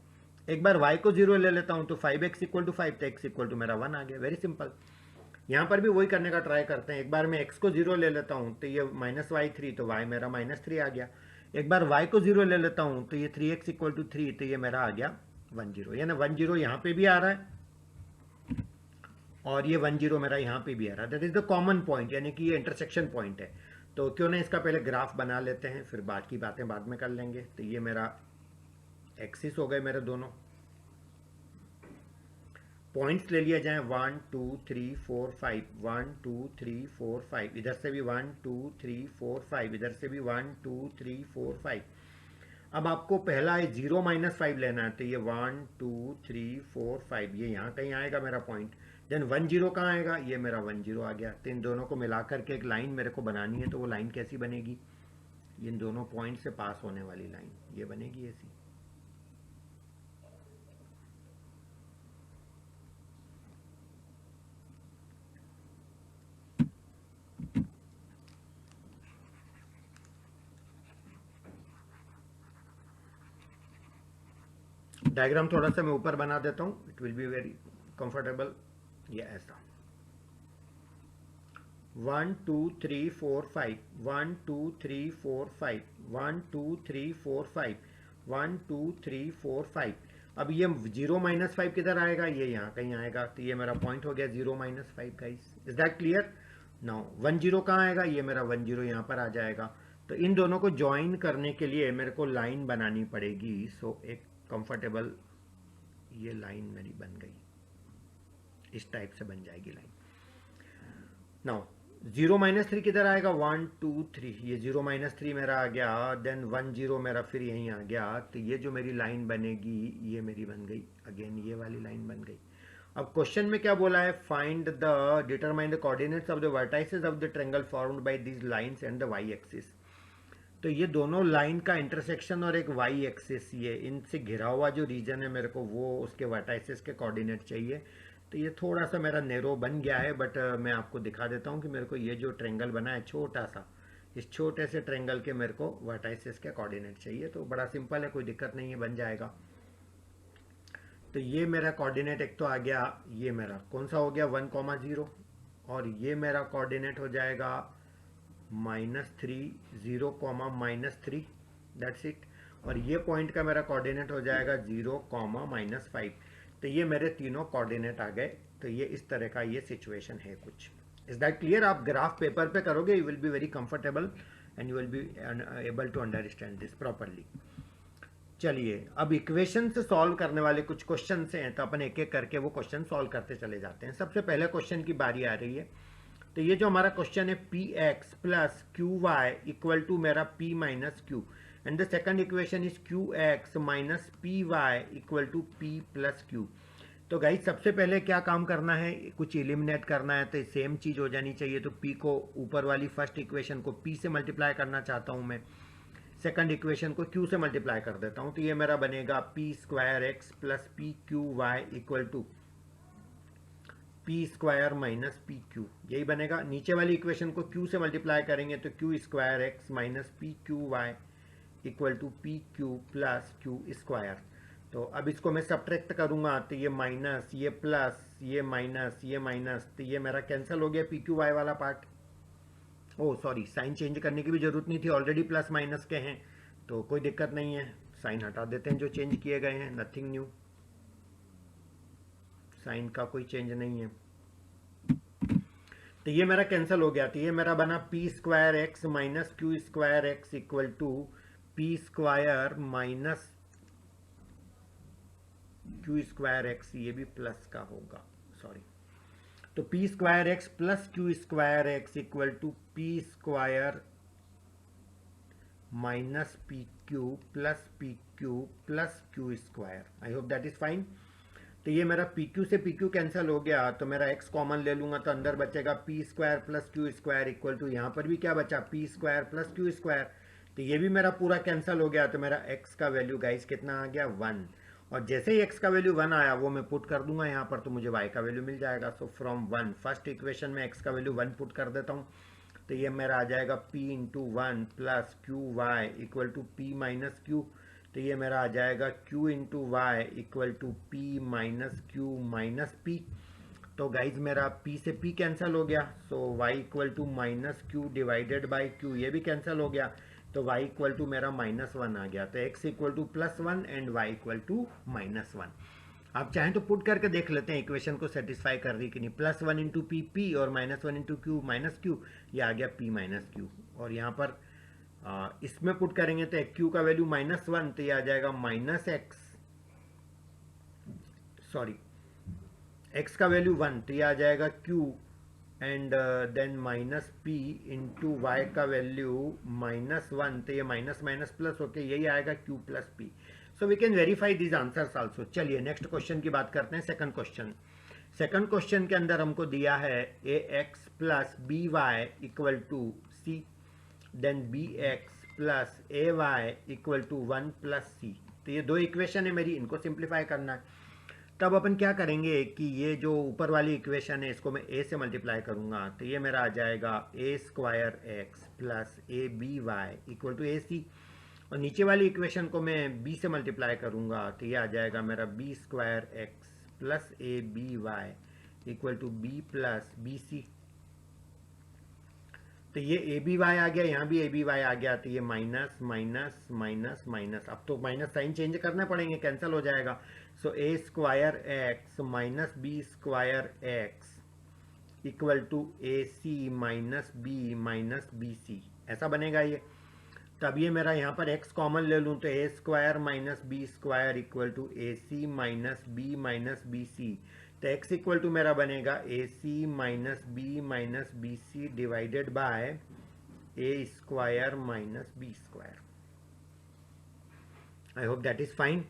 एक बार y को 0 ले लेता हूं तो 5x इक्वल टू 5, तो x इक्वल टू मेरा 1 आ गया। Very simple. यहां पर भी वही करने का ट्राई करते हैं। एक बार मैं x को 0 ले लेता हूं तो ये -y3, तो y मेरा -3 आ गया। एक बार y को 0 ले लेता हूं तो ये 3x इक्वल टू 3, तो ये मेरा आ गया 10, यानी 10 यहाँ पे भी आ रहा है और ये 10 मेरा यहाँ पे भी आ रहा है। That is the common point, यानी कि ये इंटरसेक्शन पॉइंट है। तो क्यों ना इसका पहले ग्राफ बना लेते हैं, फिर बाकी बातें बाद में कर लेंगे। तो ये मेरा एक्सिस हो गए मेरे दोनों पॉइंट्स ले लिया जाए, 1 2 3 4 5, 1 2 3 4 5, इधर से भी 1 2 3 4 5, इधर से भी 1 2 3 4 5। अब आपको पहला है 0 -5 लेना है, तो ये 1 2 3 4 5, ये यहाँ कहीं आएगा मेरा पॉइंट। देन 10 कहाँ आएगा? ये मेरा 10 आ गया। तो इन दोनों को मिलाकर के एक लाइन मेरे को बनानी है, तो वो लाइन कैसी बनेगी? इन दोनों पॉइंट से पास होने वाली लाइन ये बनेगी ऐसी। डायग्राम थोड़ा सा मैं ऊपर बना देता हूँ, it will be very comfortable. ये ऐसा 1 2 3 4 5, 1 2 3 4 5, 1 2 3 4 5, 1 2 3 4 5। अब ये 0 -5 किधर आएगा? ये यहाँ कहीं आएगा। तो ये मेरा पॉइंट हो गया 0 -5 guys. Is that clear? Now 10 कहाँ आएगा? ये मेरा 10 यहाँ पर आ जाएगा। तो इन दोनों को ज्वाइन करने के लिए मेरे को लाइन बनानी पड़ेगी। सो एक कंफर्टेबल ये लाइन मेरी बन गई, इस टाइप से बन जाएगी लाइन। नाउ 0 -3 किधर आएगा? 1 2 3, ये 0 -3 मेरा आ गया। देन 10 मेरा फिर यहीं आ गया। तो ये जो मेरी लाइन बनेगी ये मेरी बन गई, अगेन ये वाली लाइन बन गई। अब क्वेश्चन में क्या बोला है? Find the determine the coordinates of the vertices of the triangle formed by these lines and the y axis. तो ये दोनों लाइन का इंटरसेक्शन और एक वाई एक्सिस, ये इनसे घिरा हुआ जो रीजन है मेरे को, वो उसके वर्टाइसेस के कोऑर्डिनेट चाहिए। तो ये थोड़ा सा मेरा नैरो बन गया है, बट मैं आपको दिखा देता हूँ कि मेरे को ये जो ट्रायंगल बना है छोटा सा, इस छोटे से ट्रायंगल के मेरे को वर्टाइसेस के कोऑर्डिनेट चाहिए। तो बड़ा सिंपल है, कोई दिक्कत नहीं है, बन जाएगा। तो ये मेरा कोऑर्डिनेट एक तो आ गया, ये मेरा कौन सा हो गया? 1, 0, और ये मेरा कोऑर्डिनेट हो जाएगा -3 0, -3, दैट्स इट। और ये पॉइंट का मेरा कोऑर्डिनेट हो जाएगा 0, -5। तो ये मेरे तीनों कोऑर्डिनेट आ गए। तो ये इस तरह का ये सिचुएशन है कुछ। Is that clear? आप ग्राफ पेपर पे करोगे, you will be very comfortable and you will be able to understand this properly. चलिए अब इक्वेशन से सॉल्व करने वाले कुछ क्वेश्चन से हैं, तो अपन एक एक करके वो क्वेश्चन सॉल्व करते चले जाते हैं। सबसे पहले क्वेश्चन की बारी आ रही है। तो ये जो हमारा क्वेश्चन है P X plus Q Y equal to मेरा P minus Q, and the second equation is Q X minus P Y equal to P plus Q. तो गाइस सबसे पहले क्या काम करना है, कुछ एलिमिनेट करना है, तो सेम चीज़ हो जानी चाहिए। तो p को ऊपर वाली फर्स्ट इक्वेशन को p से मल्टीप्लाई करना चाहता हूँ मैं, सेकंड इक्वेशन को q से मल्टीप्लाई कर देता हूँ। तो ये मेरा बनेगा p square x plus p q Y equal to p square minus p q, यही बनेगा। नीचे वाली इक्वेशन को q से मल्टीप्लाई करेंगे तो q square x minus p q Y equal to p q plus q square. तो अब इसको मैं सब्ट्रैक्ट करूंगा, तो ये माइनस, ये प्लस, ये माइनस, ये माइनस, तो ये मेरा कैंसिल हो गया पी क्यू वाई वाला पार्ट। ओ सॉरी, साइन चेंज करने की भी जरूरत नहीं थी, ऑलरेडी प्लस माइनस के हैं, तो कोई दिक्कत नहीं है, साइन हटा देते हैं जो चेंज किए गए हैं, नथिंग न्यू, साइन का कोई चेंज नहीं है। तो ये मेरा कैंसिल हो गया। तो ये मेरा बना p square x minus q square x equal to p square minus q square x, ये भी प्लस का होगा, सॉरी। तो p square x plus q square x equal to p square minus p q plus q square. I hope that is fine. तो ये मेरा p q से p q cancel हो गया, तो मेरा एक्स कॉमन ले लूंगा, तो अंदर बचेगा p square plus q square equal to, यहाँ पर भी क्या बचा, p square plus q square. तो ये भी मेरा पूरा कैंसिल हो गया। तो मेरा एक्स का वैल्यू गाइस कितना आ गया, 1। और जैसे ही x का वैल्यू 1 आया वो मैं पुट कर दूंगा यहाँ पर, तो मुझे y का वैल्यू मिल जाएगा। सो फ्रॉम 1, फर्स्ट इक्वेशन में x का वैल्यू 1 पुट कर देता हूँ, तो ये मेरा आ जाएगा p into 1 plus Q Y equal to p minus q. तो ये मेरा आ जाएगा q into y equal to p minus q minus p. तो गाइज मेरा p से p कैंसिल हो गया, so y equal to minus q divided by q, ये भी कैंसिल हो गया, तो y इक्वल टू मेरा -1 आ गया। तो x equal to +1 and y equal to -1। आप चाहें तो पुट करके देख लेते हैं इक्वेशन को सेटिस्फाई कर रही कि नहीं। +1 इंटू पी पी और -1 इंटू क्यू माइनस क्यू, ये आ गया p माइनस क्यू। और यहाँ पर इसमें पुट करेंगे तो q का वैल्यू -1, तो ये आ जाएगा -x, सॉरी x का वैल्यू 1, तो ये आ जाएगा q and then minus p into y का वैल्यू -1, तो ये माइनस माइनस प्लस होके यही आएगा q plus p। So we can verify these answers also. चलिए नेक्स्ट क्वेश्चन की बात करते हैं, सेकंड क्वेश्चन। सेकंड क्वेश्चन के अंदर हमको दिया है ax plus B Y equal to c, then bx plus a y equal to 1 plus c। तो ये दो इक्वेशन है मेरी, इनको सिंप्लीफाई करना है। तब अपन क्या करेंगे कि ये जो ऊपर वाली इक्वेशन है इसको मैं a से मल्टीप्लाई करूंगा, तो ये मेरा आ जाएगा a square x plus A B Y equal to A C. और नीचे वाली इक्वेशन को मैं b से मल्टीप्लाई करूंगा, तो ये आ जाएगा मेरा b square x plus A B Y equal to b plus b सी। तो ये ए बी वाई आ गया, यहाँ भी ए बी वाई आ गया, तो ये माइनस माइनस माइनस माइनस, अब तो माइनस साइन चेंज करने पड़ेंगे, कैंसिल हो जाएगा। So A square x minus B square x equal to A C minus B C, ऐसा बनेगा ये। तब ये मेरा यहाँ पर x कॉमन ले लूँ, तो A square minus B square equal to A C minus B C. तो x इक्वल टू मेरा बनेगा A C minus B C divided by A square minus B square. I hope that is fine.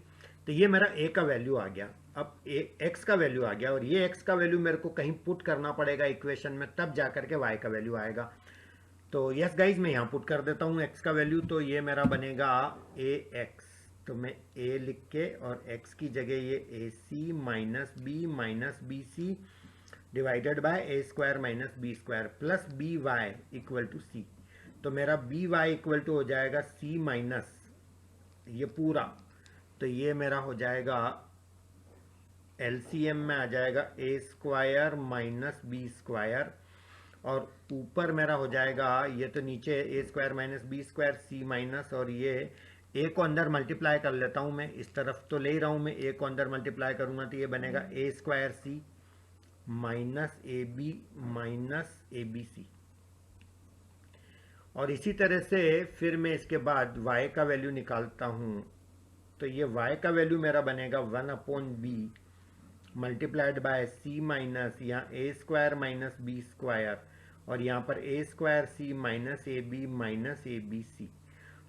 तो ये मेरा a का value आ गया, अब x का वैल्यू आ गया, और ये x का वैल्यू मेरे को कहीं पुट करना पड़ेगा इक्वेशन में, तब जा करके y का वैल्यू आएगा। तो यस गाइज मैं यहाँ पुट कर देता हूँ x का वैल्यू, तो ये मेरा बनेगा ax, तो मैं a लिख के और x की जगह ये A C minus B C divided by A square minus B square plus B Y equal to C. तो मेरा बी वाई इक्वल टू हो जाएगा c माइनस ये पूरा, तो ये मेरा हो जाएगा एलसीएम में आ जाएगा A square minus B square, और ऊपर मेरा हो जाएगा ये तो नीचे ए square minus B square C minus, और ये ए को अंदर मल्टीप्लाई कर लेता हूँ मैं, इस तरफ तो ले रहा हूँ मैं, ए को अंदर मल्टीप्लाई करूँगा तो ये बनेगा A square C minus A B C. और इसी तरह से फिर मैं इसके बाद y का वैल्यू निकालता हूँ, तो ये y का वैल्यू मेरा बनेगा 1/b multiplied by c minus यहाँ a square minus b square और यहाँ पर a square c minus ab minus abc।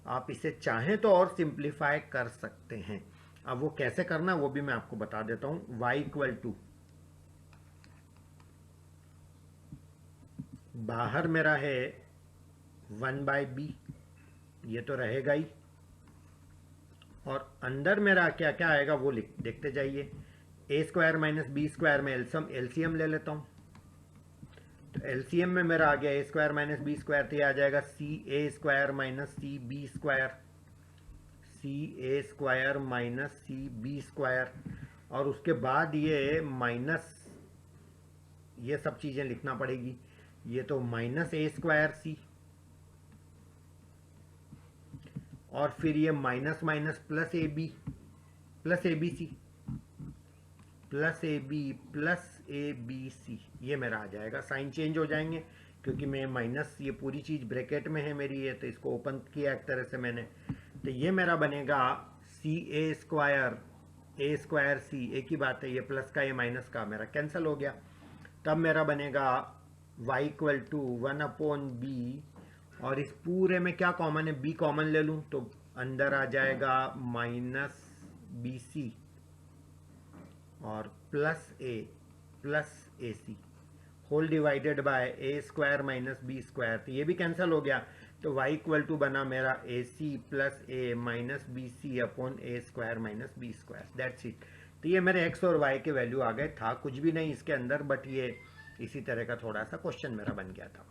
आप इसे चाहें तो और सिंप्लीफाई कर सकते हैं। अब वो कैसे करना वो भी मैं आपको बता देता हूँ। y इक्वल टू बाहर मेरा है 1/b, ये तो रहेगा ही, और अंदर मेरा क्या क्या आएगा वो देखते जाइए। a square minus B square में एलसीएम ले लेता हूँ। तो एलसीएम में मेरा आ गया a square minus B square, तो ये आ जाएगा C A square minus C B square, C A square minus C B square, और उसके बाद ये माइनस ये सब चीज़ें लिखना पड़ेगी। ये तो माइनस ए स्क्वायर सी, और फिर ये minus minus plus A B c plus A B c, ये मेरा आ जाएगा। साइन चेंज हो जाएंगे क्योंकि मैं माइनस, ये पूरी चीज़ ब्रैकेट में है मेरी, ये तो इसको ओपन किया एक तरह से मैंने। तो ये मेरा बनेगा सी ए स्क्वायर सी, एक ही बात है, ये प्लस का ये माइनस का मेरा कैंसिल हो गया। तब मेरा बनेगा y इक्वल टू 1/b, और इस पूरे में क्या कॉमन है, b कॉमन ले लूँ तो अंदर आ जाएगा माइनस बी सी और plus a c whole divided by A square minus B square, तो ये भी कैंसिल हो गया। तो y इक्वल टू बना मेरा A C plus A minus B C upon A square minus B square, that's it. तो ये मेरे x और y के वैल्यू आ गए। था कुछ भी नहीं इसके अंदर, बट ये इसी तरह का थोड़ा सा क्वेश्चन मेरा बन गया था।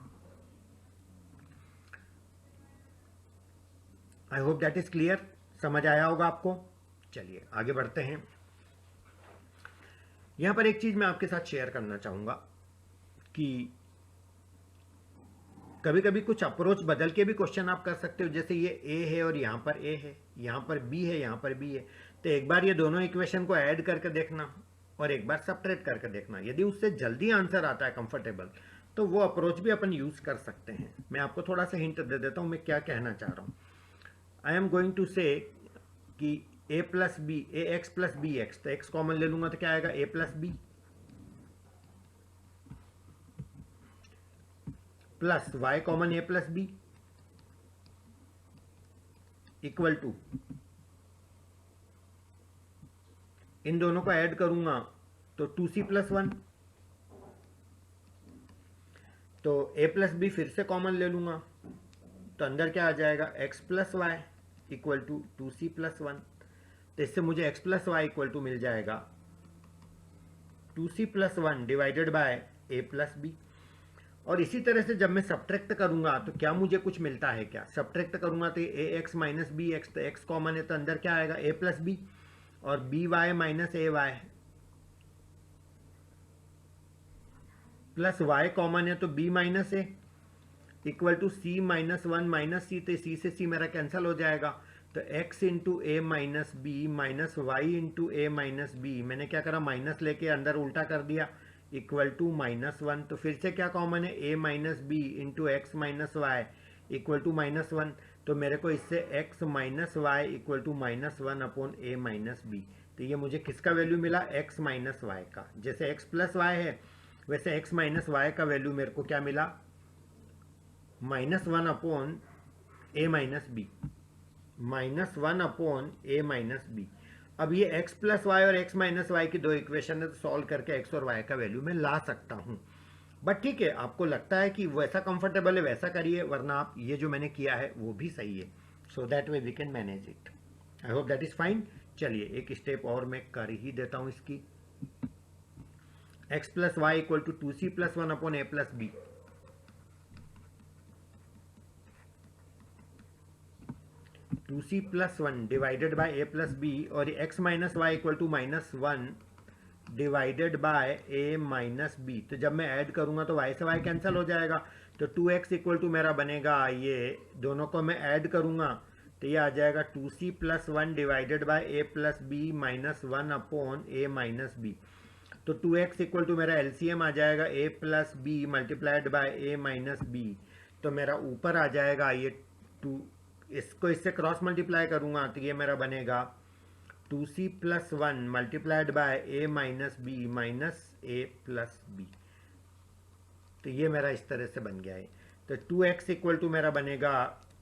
आई होप दैट इज क्लियर, समझ आया होगा आपको। चलिए आगे बढ़ते हैं। यहां पर एक चीज मैं आपके साथ शेयर करना चाहूंगा कि कभी कभी कुछ अप्रोच बदल के भी क्वेश्चन आप कर सकते हो। जैसे ये ए है और यहां पर ए है, यहां पर बी है, यहां पर बी है, तो एक बार ये दोनों इक्वेशन को ऐड करके देखना और एक बार सब्ट्रैक्ट करके देखना। यदि उससे जल्दी आंसर आता है कंफर्टेबल, तो वो अप्रोच भी अपन यूज कर सकते हैं। मैं आपको थोड़ा सा हिंट दे देता हूं मैं क्या कहना चाह रहा हूं। I am going to say कि A plus B, A X plus B X, तो एक्स कॉमन ले लूंगा तो क्या आएगा, A plus B plus Y common A plus B equal to, इन दोनों को ऐड करूंगा तो 2c प्लस 1, तो a प्लस बी फिर से कॉमन ले लूंगा तो अंदर क्या आ जाएगा, x plus Y equal to 2c plus 1। तो इससे मुझे x plus Y equal to मिल जाएगा 2c plus 1 divided by a plus B. और इसी तरह से जब मैं सब्ट्रैक्ट करूंगा तो क्या मुझे कुछ मिलता है, क्या सब्ट्रैक्ट करूंगा तो A X minus B X, तो x कॉमन है तो अंदर क्या आएगा, a प्लस बी, और B Y minus A Y plus Y common है तो b minus A equal to C minus 1 minus C, तो सी से सी मेरा कैंसिल हो जाएगा। तो x into A minus B minus Y into A minus B, मैंने क्या करा, माइनस लेके अंदर उल्टा कर दिया, इक्वल टू -1। तो फिर से क्या कॉमन है, a minus b into x minus y equal to -1। तो मेरे को इससे x minus y equal to -1 upon a minus b. तो ये मुझे किसका वैल्यू मिला, x माइनस वाई का। जैसे x प्लस वाई है वैसे x माइनस वाई का वैल्यू मेरे को क्या मिला, -1 upon a minus b, -1 upon a minus b. अब ये x प्लस वाई और x माइनस वाई की दो इक्वेशन है, तो सॉल्व करके x और y का वैल्यू मैं ला सकता हूँ। बट ठीक है, आपको लगता है कि वैसा कंफर्टेबल है वैसा करिए, वरना आप ये जो मैंने किया है वो भी सही है। So that way we can manage it. I hope that is fine. चलिए एक स्टेप और मैं कर ही देता हूँ इसकी। x plus Y equal to 2c plus 1 upon a plus B, two c plus 1 divided by A plus B, और x minus y equal to -1 divided by a minus b. तो जब मैं ऐड करूंगा तो y से y cancel हो जाएगा, तो 2x इक्वल टू मेरा बनेगा, ये दोनों को मैं ऐड करूंगा तो ये आ जाएगा 2c plus 1 divided by A plus b minus 1 upon a minus b. तो 2x इक्वल टू मेरा एलसीएम आ जाएगा a plus b multiplied by a minus b. तो मेरा ऊपर आ जाएगा ये 2, इसको इससे क्रॉस मल्टीप्लाई करूंगा तो ये मेरा बनेगा 2c plus 1 multiplied by a minus B minus a plus B. तो ये मेरा इस तरह से बन गया है। तो 2x इक्वल टू मेरा बनेगा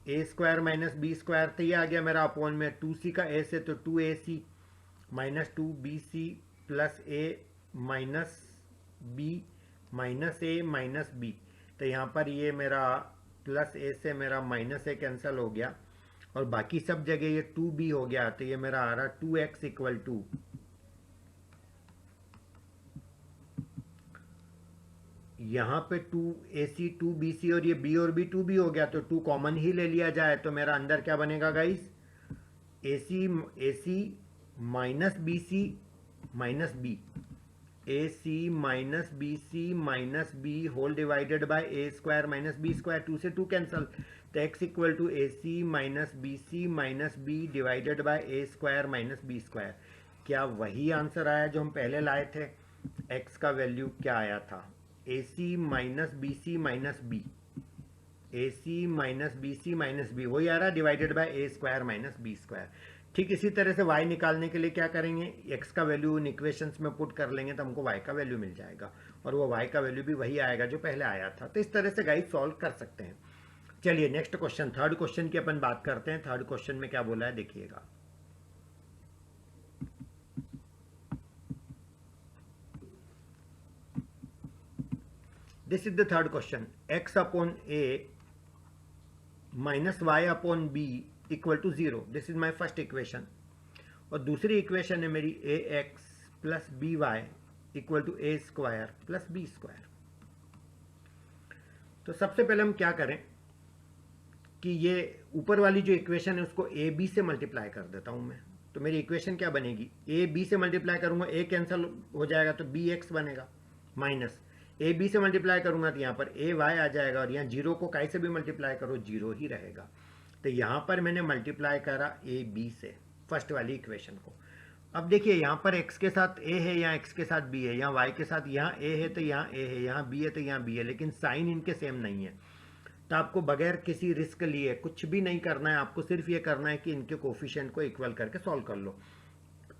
a square minus B square. तो ये आ गया मेरा अपॉन में 2c का a से, तो 2ac minus 2bc plus a minus b minus a minus b। तो यहाँ पर ये मेरा प्लस a से मेरा माइनस a कैंसिल हो गया और बाकी सब जगह ये 2b हो गया। तो ये मेरा आ रहा 2x इक्वल टू यहाँ पे 2ac 2bc और ये b और b 2b हो गया, तो 2 कॉमन ही ले लिया जाए। तो मेरा अंदर क्या बनेगा guys, ac minus bc minus b, ac minus bc minus b whole divided by a square minus b square. 2 से 2 कैंसल, तो x equal to ac minus bc minus b divided by a square minus b square. क्या वही answer आया जो हम पहले लाए थे? x का वैल्यू क्या आया था, ac minus bc minus b, ac minus bc minus b वही आ रहा है divided by a square minus b square. ठीक इसी तरह से y निकालने के लिए क्या करेंगे, x का वैल्यू इन इक्वेशंस में पुट कर लेंगे तो हमको y का वैल्यू मिल जाएगा और वो y का वैल्यू भी वही आएगा जो पहले आया था। तो इस तरह से गाइस सॉल्व कर सकते हैं। चलिए नेक्स्ट क्वेश्चन, थर्ड क्वेश्चन की अपन बात करते हैं। थर्ड क्वेश्चन में क्या बोला है देखिएगा। This is the third question, x upon a minus y upon b equal to 0। This is my first equation. और दूसरी इक्वेशन है मेरी ax plus B Y equal to a square plus b square. तो सबसे पहले हम क्या करें कि ये ऊपर वाली जो इक्वेशन है उसको a b से मल्टीप्लाई कर देता हूं मैं। तो मेरी इक्वेशन क्या बनेगी, a b से मल्टीप्लाई करूंगा a कैंसिल हो जाएगा तो bx बनेगा, माइनस a b से मल्टीप्लाई करूंगा तो यहाँ पर a y आ जाएगा और यहाँ जीरो को काई से भी मल्टीप्लाई करो जीरो ही रहेगा। तो यहाँ पर मैंने मल्टीप्लाई करा a b से फर्स्ट वाली इक्वेशन को। अब देखिए यहाँ पर x के साथ a है, यहाँ x के साथ b है, यहाँ y के साथ यहाँ a है तो यहाँ a है, यहाँ b है तो यहाँ b है, लेकिन साइन इनके सेम नहीं है। तो आपको बगैर किसी रिस्क लिए कुछ भी नहीं करना है, आपको सिर्फ ये करना है कि इनके कोफिशिएंट को इक्वल करके सॉल्व कर लो।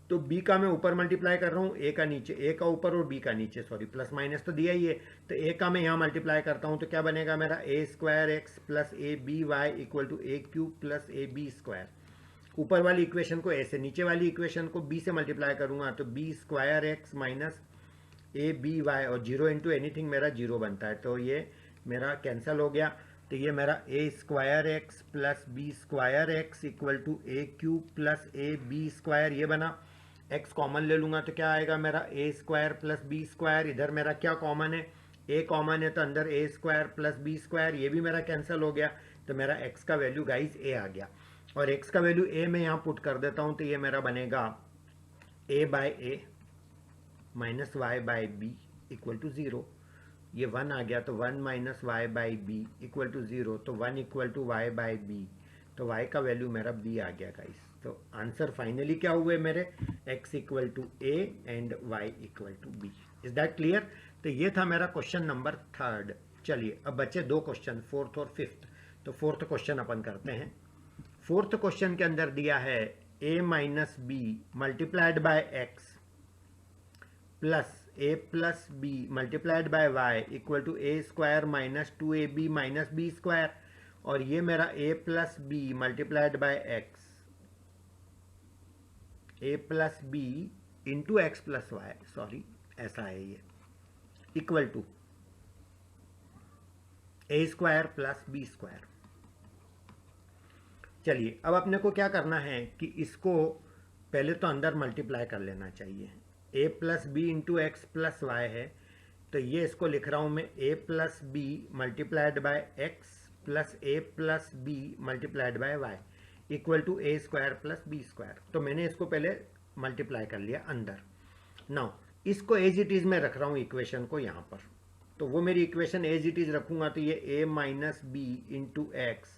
तो b का मैं ऊपर मल्टीप्लाई कर रहा हूँ, a का नीचे, a का ऊपर और b का नीचे, सॉरी प्लस माइनस तो दिया ही है। तो a का मैं यहाँ मल्टीप्लाई करता हूँ तो क्या बनेगा मेरा, a square x plus A B Y equal to a cube plus A b square. ऊपर वाली इक्वेशन को a से, नीचे वाली इक्वेशन को b से मल्टीप्लाई करूंगा तो b square x minus A B y और जीरो इंटू एनीथिंग मेरा जीरो बनता है। तो ये मेरा कैंसिल हो गया। तो ये मेरा a square x plus B square x equal to a cube plus A b square ये बना। x कॉमन ले लूँगा तो क्या आएगा मेरा a square plus B square. इधर मेरा क्या कॉमन है, a कॉमन है तो अंदर a square plus B square, ये भी मेरा कैंसिल हो गया। तो मेरा x का वैल्यू गाइस a आ गया और x का वैल्यू a में यहाँ पुट कर देता हूँ तो ये मेरा बनेगा a by a minus y by b equal to 0। ये 1 आ गया तो 1 minus y by b equal to 0, तो 1 equal to y by b, तो y का वैल्यू मेरा b आ गया गाइस। तो आंसर फाइनली क्या हुए मेरे, x equal to a and y equal to b। Is that clear? तो ये था मेरा क्वेश्चन नंबर थर्ड। चलिए अब बचे दो क्वेश्चन, फोर्थ और फिफ्थ। तो फोर्थ क्वेश्चन अपन करते हैं। फोर्थ क्वेश्चन के अंदर दिया है a minus b multiplied by x plus a plus b multiplied by y equal to a square minus 2ab minus B square. और ये मेरा a plus b multiplied by x, a plus B into x plus y, sorry ऐसा है ये, equal to a square plus B square. चलिए अब अपने को क्या करना है कि इसको पहले तो अंदर मल्टीप्लाई कर लेना चाहिए। a plus B into x plus y है तो ये इसको लिख रहा हूँ मैं a plus b multiplied by x plus a plus b multiplied by y equal to a square plus B square. तो मैंने इसको पहले मल्टीप्लाई कर लिया अंदर। नाउ इसको एज इट इज में रख रहा हूँ इक्वेशन को यहाँ पर। तो वो मेरी इक्वेशन एज इट इज रखूंगा तो ये a minus b into x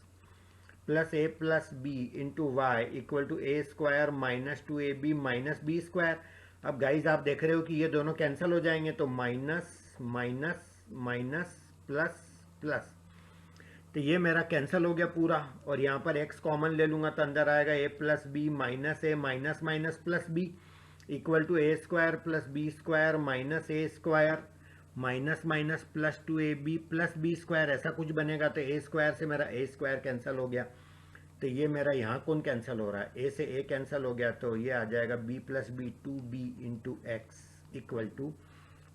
plus a plus B into y equal to a square minus 2ab minus B square. अब गाइज आप देख रहे हो कि ये दोनों कैंसिल हो जाएंगे तो minus minus minus plus plus. तो ये मेरा कैंसिल हो गया पूरा, और यहाँ पर x कॉमन ले लूँगा तो अंदर आएगा a plus b minus a minus minus plus B equal to A square plus B square minus A square minus minus plus two A b plus B square, ऐसा कुछ बनेगा। तो ए स्क्वायर से मेरा ए स्क्वायर कैंसिल हो गया, तो ये मेरा यहाँ कौन कैंसिल हो रहा है, ए से ए कैंसिल हो गया, तो ये आ जाएगा B plus B two B into X equal to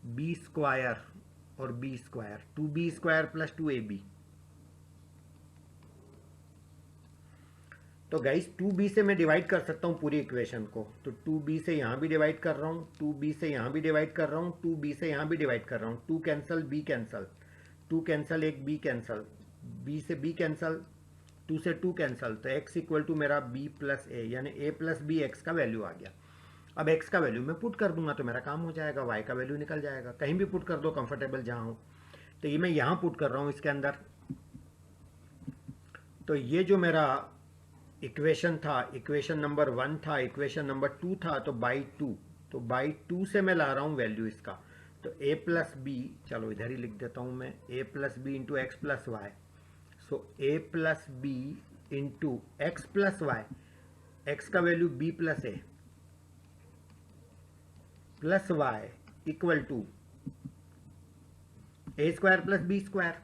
B square और B square two B square plus two ए बी। तो गाइस 2b से मैं डिवाइड कर सकता हूँ पूरी इक्वेशन को, तो 2b से यहाँ भी डिवाइड कर रहा हूँ, 2b से यहाँ भी डिवाइड कर रहा हूँ, 2b से यहाँ भी डिवाइड कर रहा हूँ। 2 कैंसल, b कैंसल, 2 कैंसल, एक b कैंसल, b से b कैंसल, 2 से 2 कैंसल, तो x इक्वल टू मेरा b प्लस ए, यानी a प्लस बी एक्स का वैल्यू आ गया। अब x का वैल्यू मैं पुट कर दूंगा तो मेरा काम हो जाएगा, y का वैल्यू निकल जाएगा। कहीं भी पुट कर दो, कंफर्टेबल जहाँ हो। तो ये मैं यहाँ पुट कर रहा हूँ इसके अंदर। तो ये जो मेरा इक्वेशन था, इक्वेशन नंबर 1 था, इक्वेशन नंबर 2 था, तो बाई 2, तो बाई 2 से मैं ला रहा हूँ वैल्यू इसका। तो a प्लस बी, चलो इधर ही लिख देता हूँ मैं, a plus B into x plus Y. So a plus B into x plus Y, X का value b plus A plus Y equal to A square plus B square.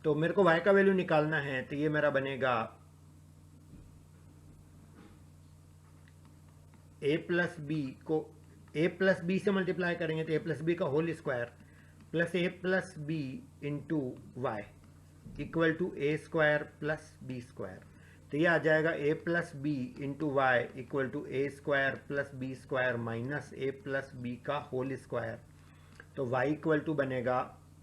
तो मेरे को y का वैल्यू निकालना है, तो ये मेरा बनेगा a प्लस बी को a प्लस बी से मल्टीप्लाई करेंगे तो a प्लस बी का whole square plus a plus B into y equal to A square plus B square. तो ये आ जाएगा a plus B into y equal to A square plus B square minus a plus b का whole square. तो y equal to बनेगा,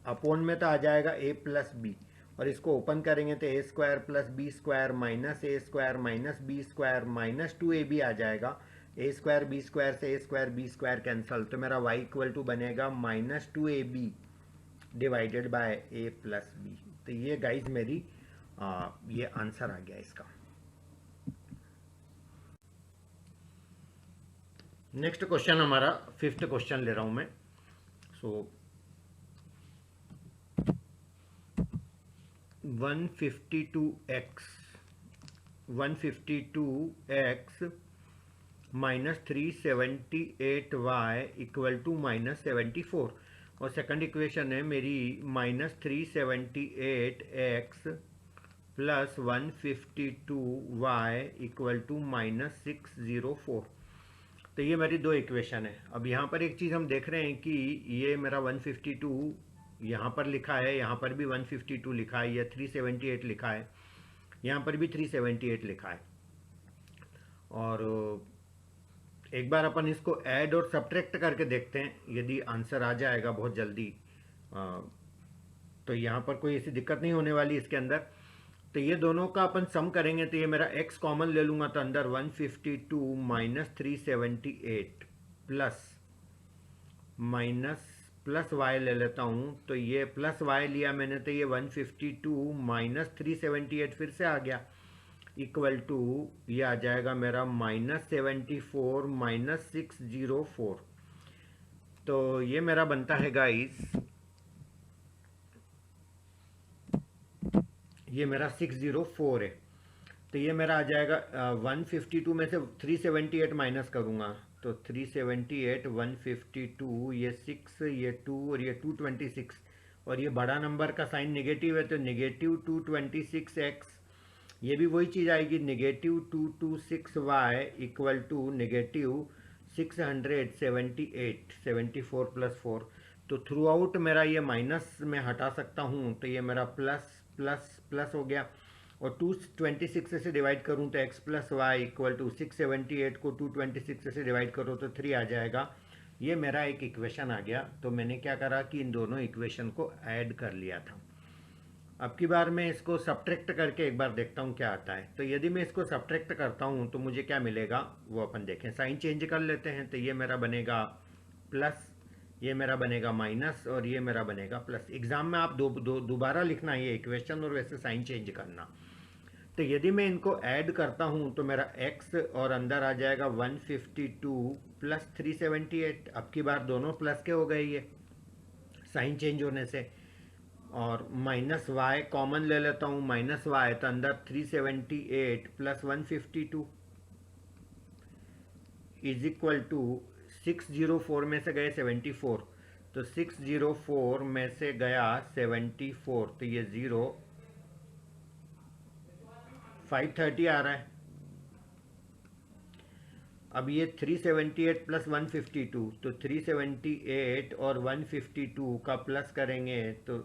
upon में तो आ जाएगा a प्लस बी, और इसको ओपन करेंगे तो A square plus B square minus A square minus B square minus two A B आ जाएगा। ए स्क्वायर बी स्क्वायर से A square B square cancel, तो मेरा y इक्वल टू बनेगा minus two A B divided by A plus B. तो ये guys मेरी ये आंसर आ गया इसका। नेक्स्ट क्वेश्चन हमारा 5th क्वेश्चन ले रहा हूं मैं। So 152x minus 378y equal to minus 74, और सेकंड इक्वेशन है मेरी minus 378x plus 152y equal to minus 604। तो ये मेरी दो इक्वेशन है। अब यहाँ पर एक चीज़ हम देख रहे हैं कि ये मेरा 152 यहाँ पर लिखा है, यहाँ पर भी 152 लिखा है, या 378 लिखा है, यहाँ पर भी 378 लिखा है। और एक बार अपन इसको ऐड और सब्ट्रैक्ट करके देखते हैं, यदि आंसर आ जाएगा बहुत जल्दी तो यहाँ पर कोई ऐसी दिक्कत नहीं होने वाली इसके अंदर। तो ये दोनों का अपन सम करेंगे, तो ये मेरा x कॉमन ले लूँगा तो अंदर 152 minus 378 plus minus plus y ले लेता हूँ, तो ये प्लस y लिया मैंने, तो ये 152 माइनस 378 फिर से आ गया इक्वल टू ये आ जाएगा मेरा माइनस 74 माइनस 604। तो ये मेरा बनता है गाइस, ये मेरा 604 है। तो ये मेरा आ जाएगा 152 में से 378 माइनस करूँगा तो 378 152, ये 6, ये 2 और ये 226, और ये बड़ा नंबर का साइन नेगेटिव है तो नेगेटिव 226x, ये भी वही चीज़ आएगी negative 226y equal to negative 678 74 plus 4। तो थ्रू आउट मेरा ये माइनस में हटा सकता हूँ, तो ये मेरा प्लस प्लस प्लस हो गया, और 226 से डिवाइड करूँ तो x plus Y equal to 678 को 226 से डिवाइड करो तो 3 आ जाएगा। ये मेरा एक इक्वेशन आ गया। तो मैंने क्या करा कि इन दोनों इक्वेशन को ऐड कर लिया था। अब की बार मैं इसको सब्ट्रैक्ट करके एक बार देखता हूँ क्या आता है। तो यदि मैं इसको सब्ट्रैक्ट करता हूँ तो मुझे क्या मिलेगा वो अपन देखें। साइन चेंज कर लेते हैं, तो ये मेरा बनेगा प्लस, ये मेरा बनेगा माइनस, और ये मेरा बनेगा प्लस। एग्जाम में आप दोबारा लिखना ये इक्वेशन और वैसे साइन चेंज करना। तो यदि मैं इनको ऐड करता हूँ तो मेरा x और अंदर आ जाएगा 152 प्लस 378। अब की बार दोनों प्लस के हो गए ये साइन चेंज होने से, और माइनस वाई कॉमन ले लेता हूँ, माइनस वाई तो अंदर 378 प्लस 152 इज इक्वल टू 604 में से गए 74, तो 604 में से गया 74, तो ये 530 आ रहा है। अब ये 378 प्लस 152, तो 378 और 152 का प्लस करेंगे तो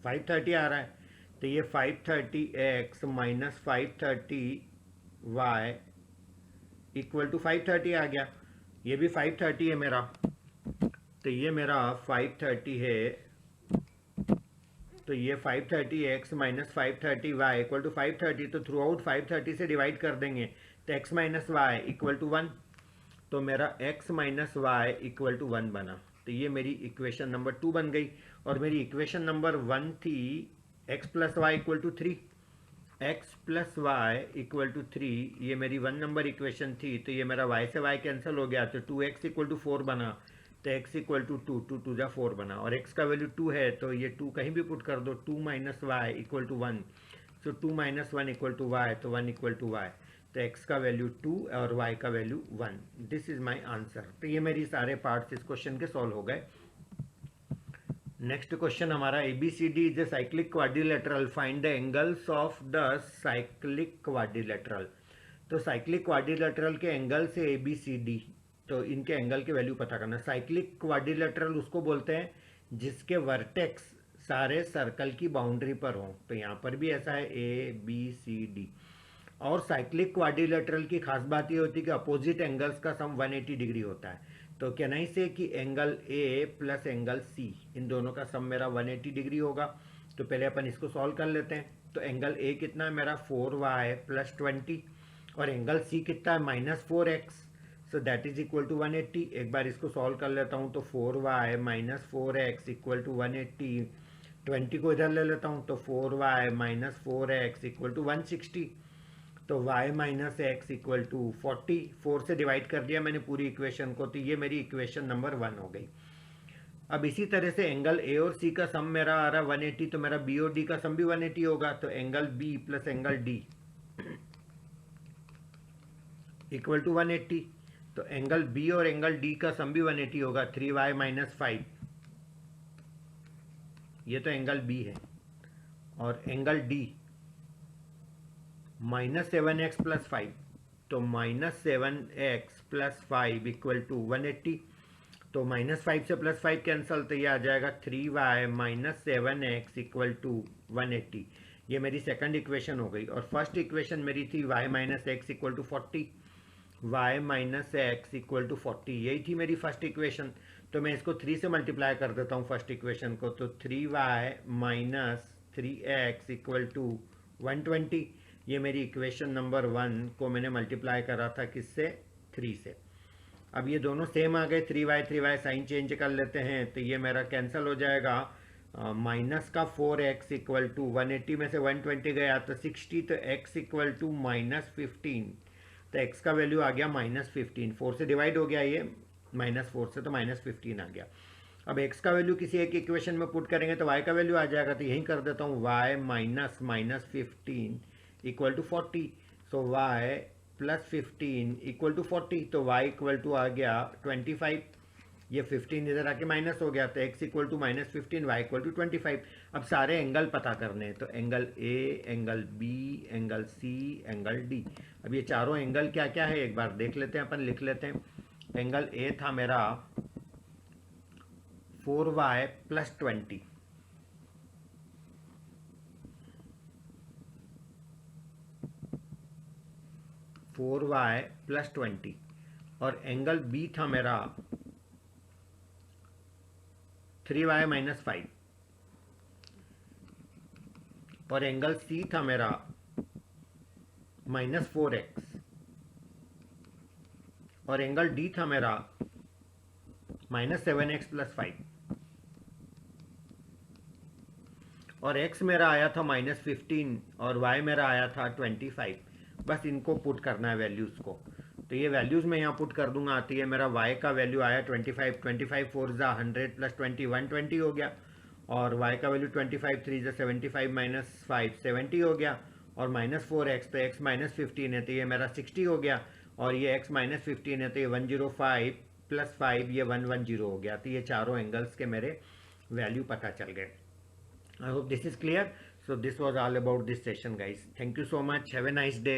530 आ रहा है। तो ये 530x minus 530y equal to 530 आ गया। ये भी 530 है मेरा, तो ये मेरा 530 है, तो ये 530x minus 530y equal to 530, तो थ्रू आउट 530 से डिवाइड कर देंगे तो x minus y equal to 1, तो मेरा x minus y equal to 1 बना। तो ये मेरी इक्वेशन नंबर 2 बन गई। और मेरी इक्वेशन नंबर 1 थी x plus Y equal to 3, x plus Y equal to 3, ये मेरी 1 नंबर इक्वेशन थी। तो ये मेरा y से y कैंसिल हो गया, तो 2x इक्वल टू 4 बना, तो x इक्वल टू 2, 2 2 जा 4 बना, और x का वैल्यू 2 है तो ये 2 कहीं भी पुट कर दो, 2 minus y equal to 1, so 2 minus 1 equal to y, तो 1 इक्वल टू वाई, तो x का वैल्यू 2 और y का value 1। This is my answer. तो ये मेरी सारे पार्ट्स इस क्वेश्चन के सॉल्व हो गए। नेक्स्ट क्वेश्चन हमारा ABCD is a cyclic quadrilateral, find the angles of the cyclic quadrilateral. तो साइक्लिक क्वाड्रिलेटरल के एंगल से ABCD, तो इनके एंगल के वैल्यू पता करना। साइक्लिक क्वाड्रिलेटरल उसको बोलते हैं जिसके वर्टेक्स सारे सर्कल की बाउंड्री पर हों, तो यहाँ पर भी ऐसा है ABCD। और साइक्लिक क्वाड्रिलेटरल की खास बात ये होती है कि अपोजिट एंगल्स का सम 180 डिग्री होता है। तो कैन आई से कि angle A plus angle C, इन दोनों का सम मेरा 180 डिग्री होगा। तो पहले अपन इसको सॉल्व कर लेते हैं। तो एंगल A कितना है मेरा 4y प्लस 20, और एंगल C कितना है minus 4x, so that is equal to 180। एक बार इसको सॉल्व कर लेता हूँ, तो 4y minus 4x equal to 180, 20 को इधर ले लेता हूँ, तो 4y minus 4x equal to 160, तो y minus x equal to 40, 4 से डिवाइड कर दिया मैंने पूरी इक्वेशन को, तो ये मेरी इक्वेशन नंबर 1 हो गई। अब इसी तरह से एंगल A और C का सम मेरा आ रहा है 180, तो मेरा B और D का सम भी 180 होगा। तो angle B plus angle D equal to 180, तो एंगल B और एंगल D का सम भी 180 होगा, 3y माइनस 5, ये तो एंगल B है। और angle D minus 7x plus 5, तो minus 7x plus 5 equal to 180, तो माइनस 5 से प्लस 5 कैंसल, तो ये आ जाएगा 3y minus 7x equal to 180। ये मेरी सेकंड इक्वेशन हो गई। और फर्स्ट इक्वेशन मेरी थी y minus x equal to 40, y minus x equal to 40, यही थी मेरी फर्स्ट इक्वेशन। तो मैं इसको 3 से मल्टीप्लाई कर देता हूँ फर्स्ट इक्वेशन को, तो 3y minus 3x equal to 120, ये मेरी इक्वेशन नंबर 1 को मैंने मल्टीप्लाई करा था किससे, 3 से। अब ये दोनों सेम आ गए, 3y साइन चेंज कर लेते हैं, तो ये मेरा कैंसिल हो जाएगा। माइनस का 4x इक्वल टू 180 में से 120 गया तो 60, तो x इक्वल टू माइनस 15, तो x का वैल्यू आ गया माइनस 15, 4 से डिवाइड हो गया ये माइनस 4 से, तो माइनस 15 आ गया। अब x का वैल्यू किसी एक इक्वेशन में पुट करेंगे तो y का वैल्यू आ जाएगा, तो यहीं कर देता हूँ, y minus minus 15 equal to 40, so y plus 15 equal to 40, तो y इक्वल टू आ गया 25, ये 15 इधर आके माइनस हो गया, तो x equal to minus 15, y equal to 25। अब सारे एंगल पता करने हैं, तो angle A, angle B, angle C, angle D। अब ये चारों एंगल क्या क्या है एक बार देख लेते हैं, अपन लिख लेते हैं। एंगल A था मेरा 4y प्लस 20, प्लस 20, और एंगल B था मेरा 3y माइनस 5, और एंगल C था मेरा माइनस 4x, और एंगल D था मेरा माइनस 7x प्लस 5, और x मेरा आया था माइनस 15 और y मेरा आया था 25। बस इनको पुट करना है वैल्यूज को। तो ये वैल्यूज़ मैं यहाँ पुट कर दूंगा। तो ये मेरा y का वैल्यू आया 25, 25 4 100 प्लस 20 120 हो गया, और y का वैल्यू 25 3 75 माइनस 5 70 हो गया, और माइनस 4x, तो x माइनस 15 है तो ये मेरा 60 हो गया, और ये x माइनस 15 है तो ये 105 प्लस 5 ये 110 हो गया। तो ये चारों एंगल्स के मेरे वैल्यू पता चल गए। I hope this is clear. So this was all about this session, guys. Thank you so much. Have a nice day.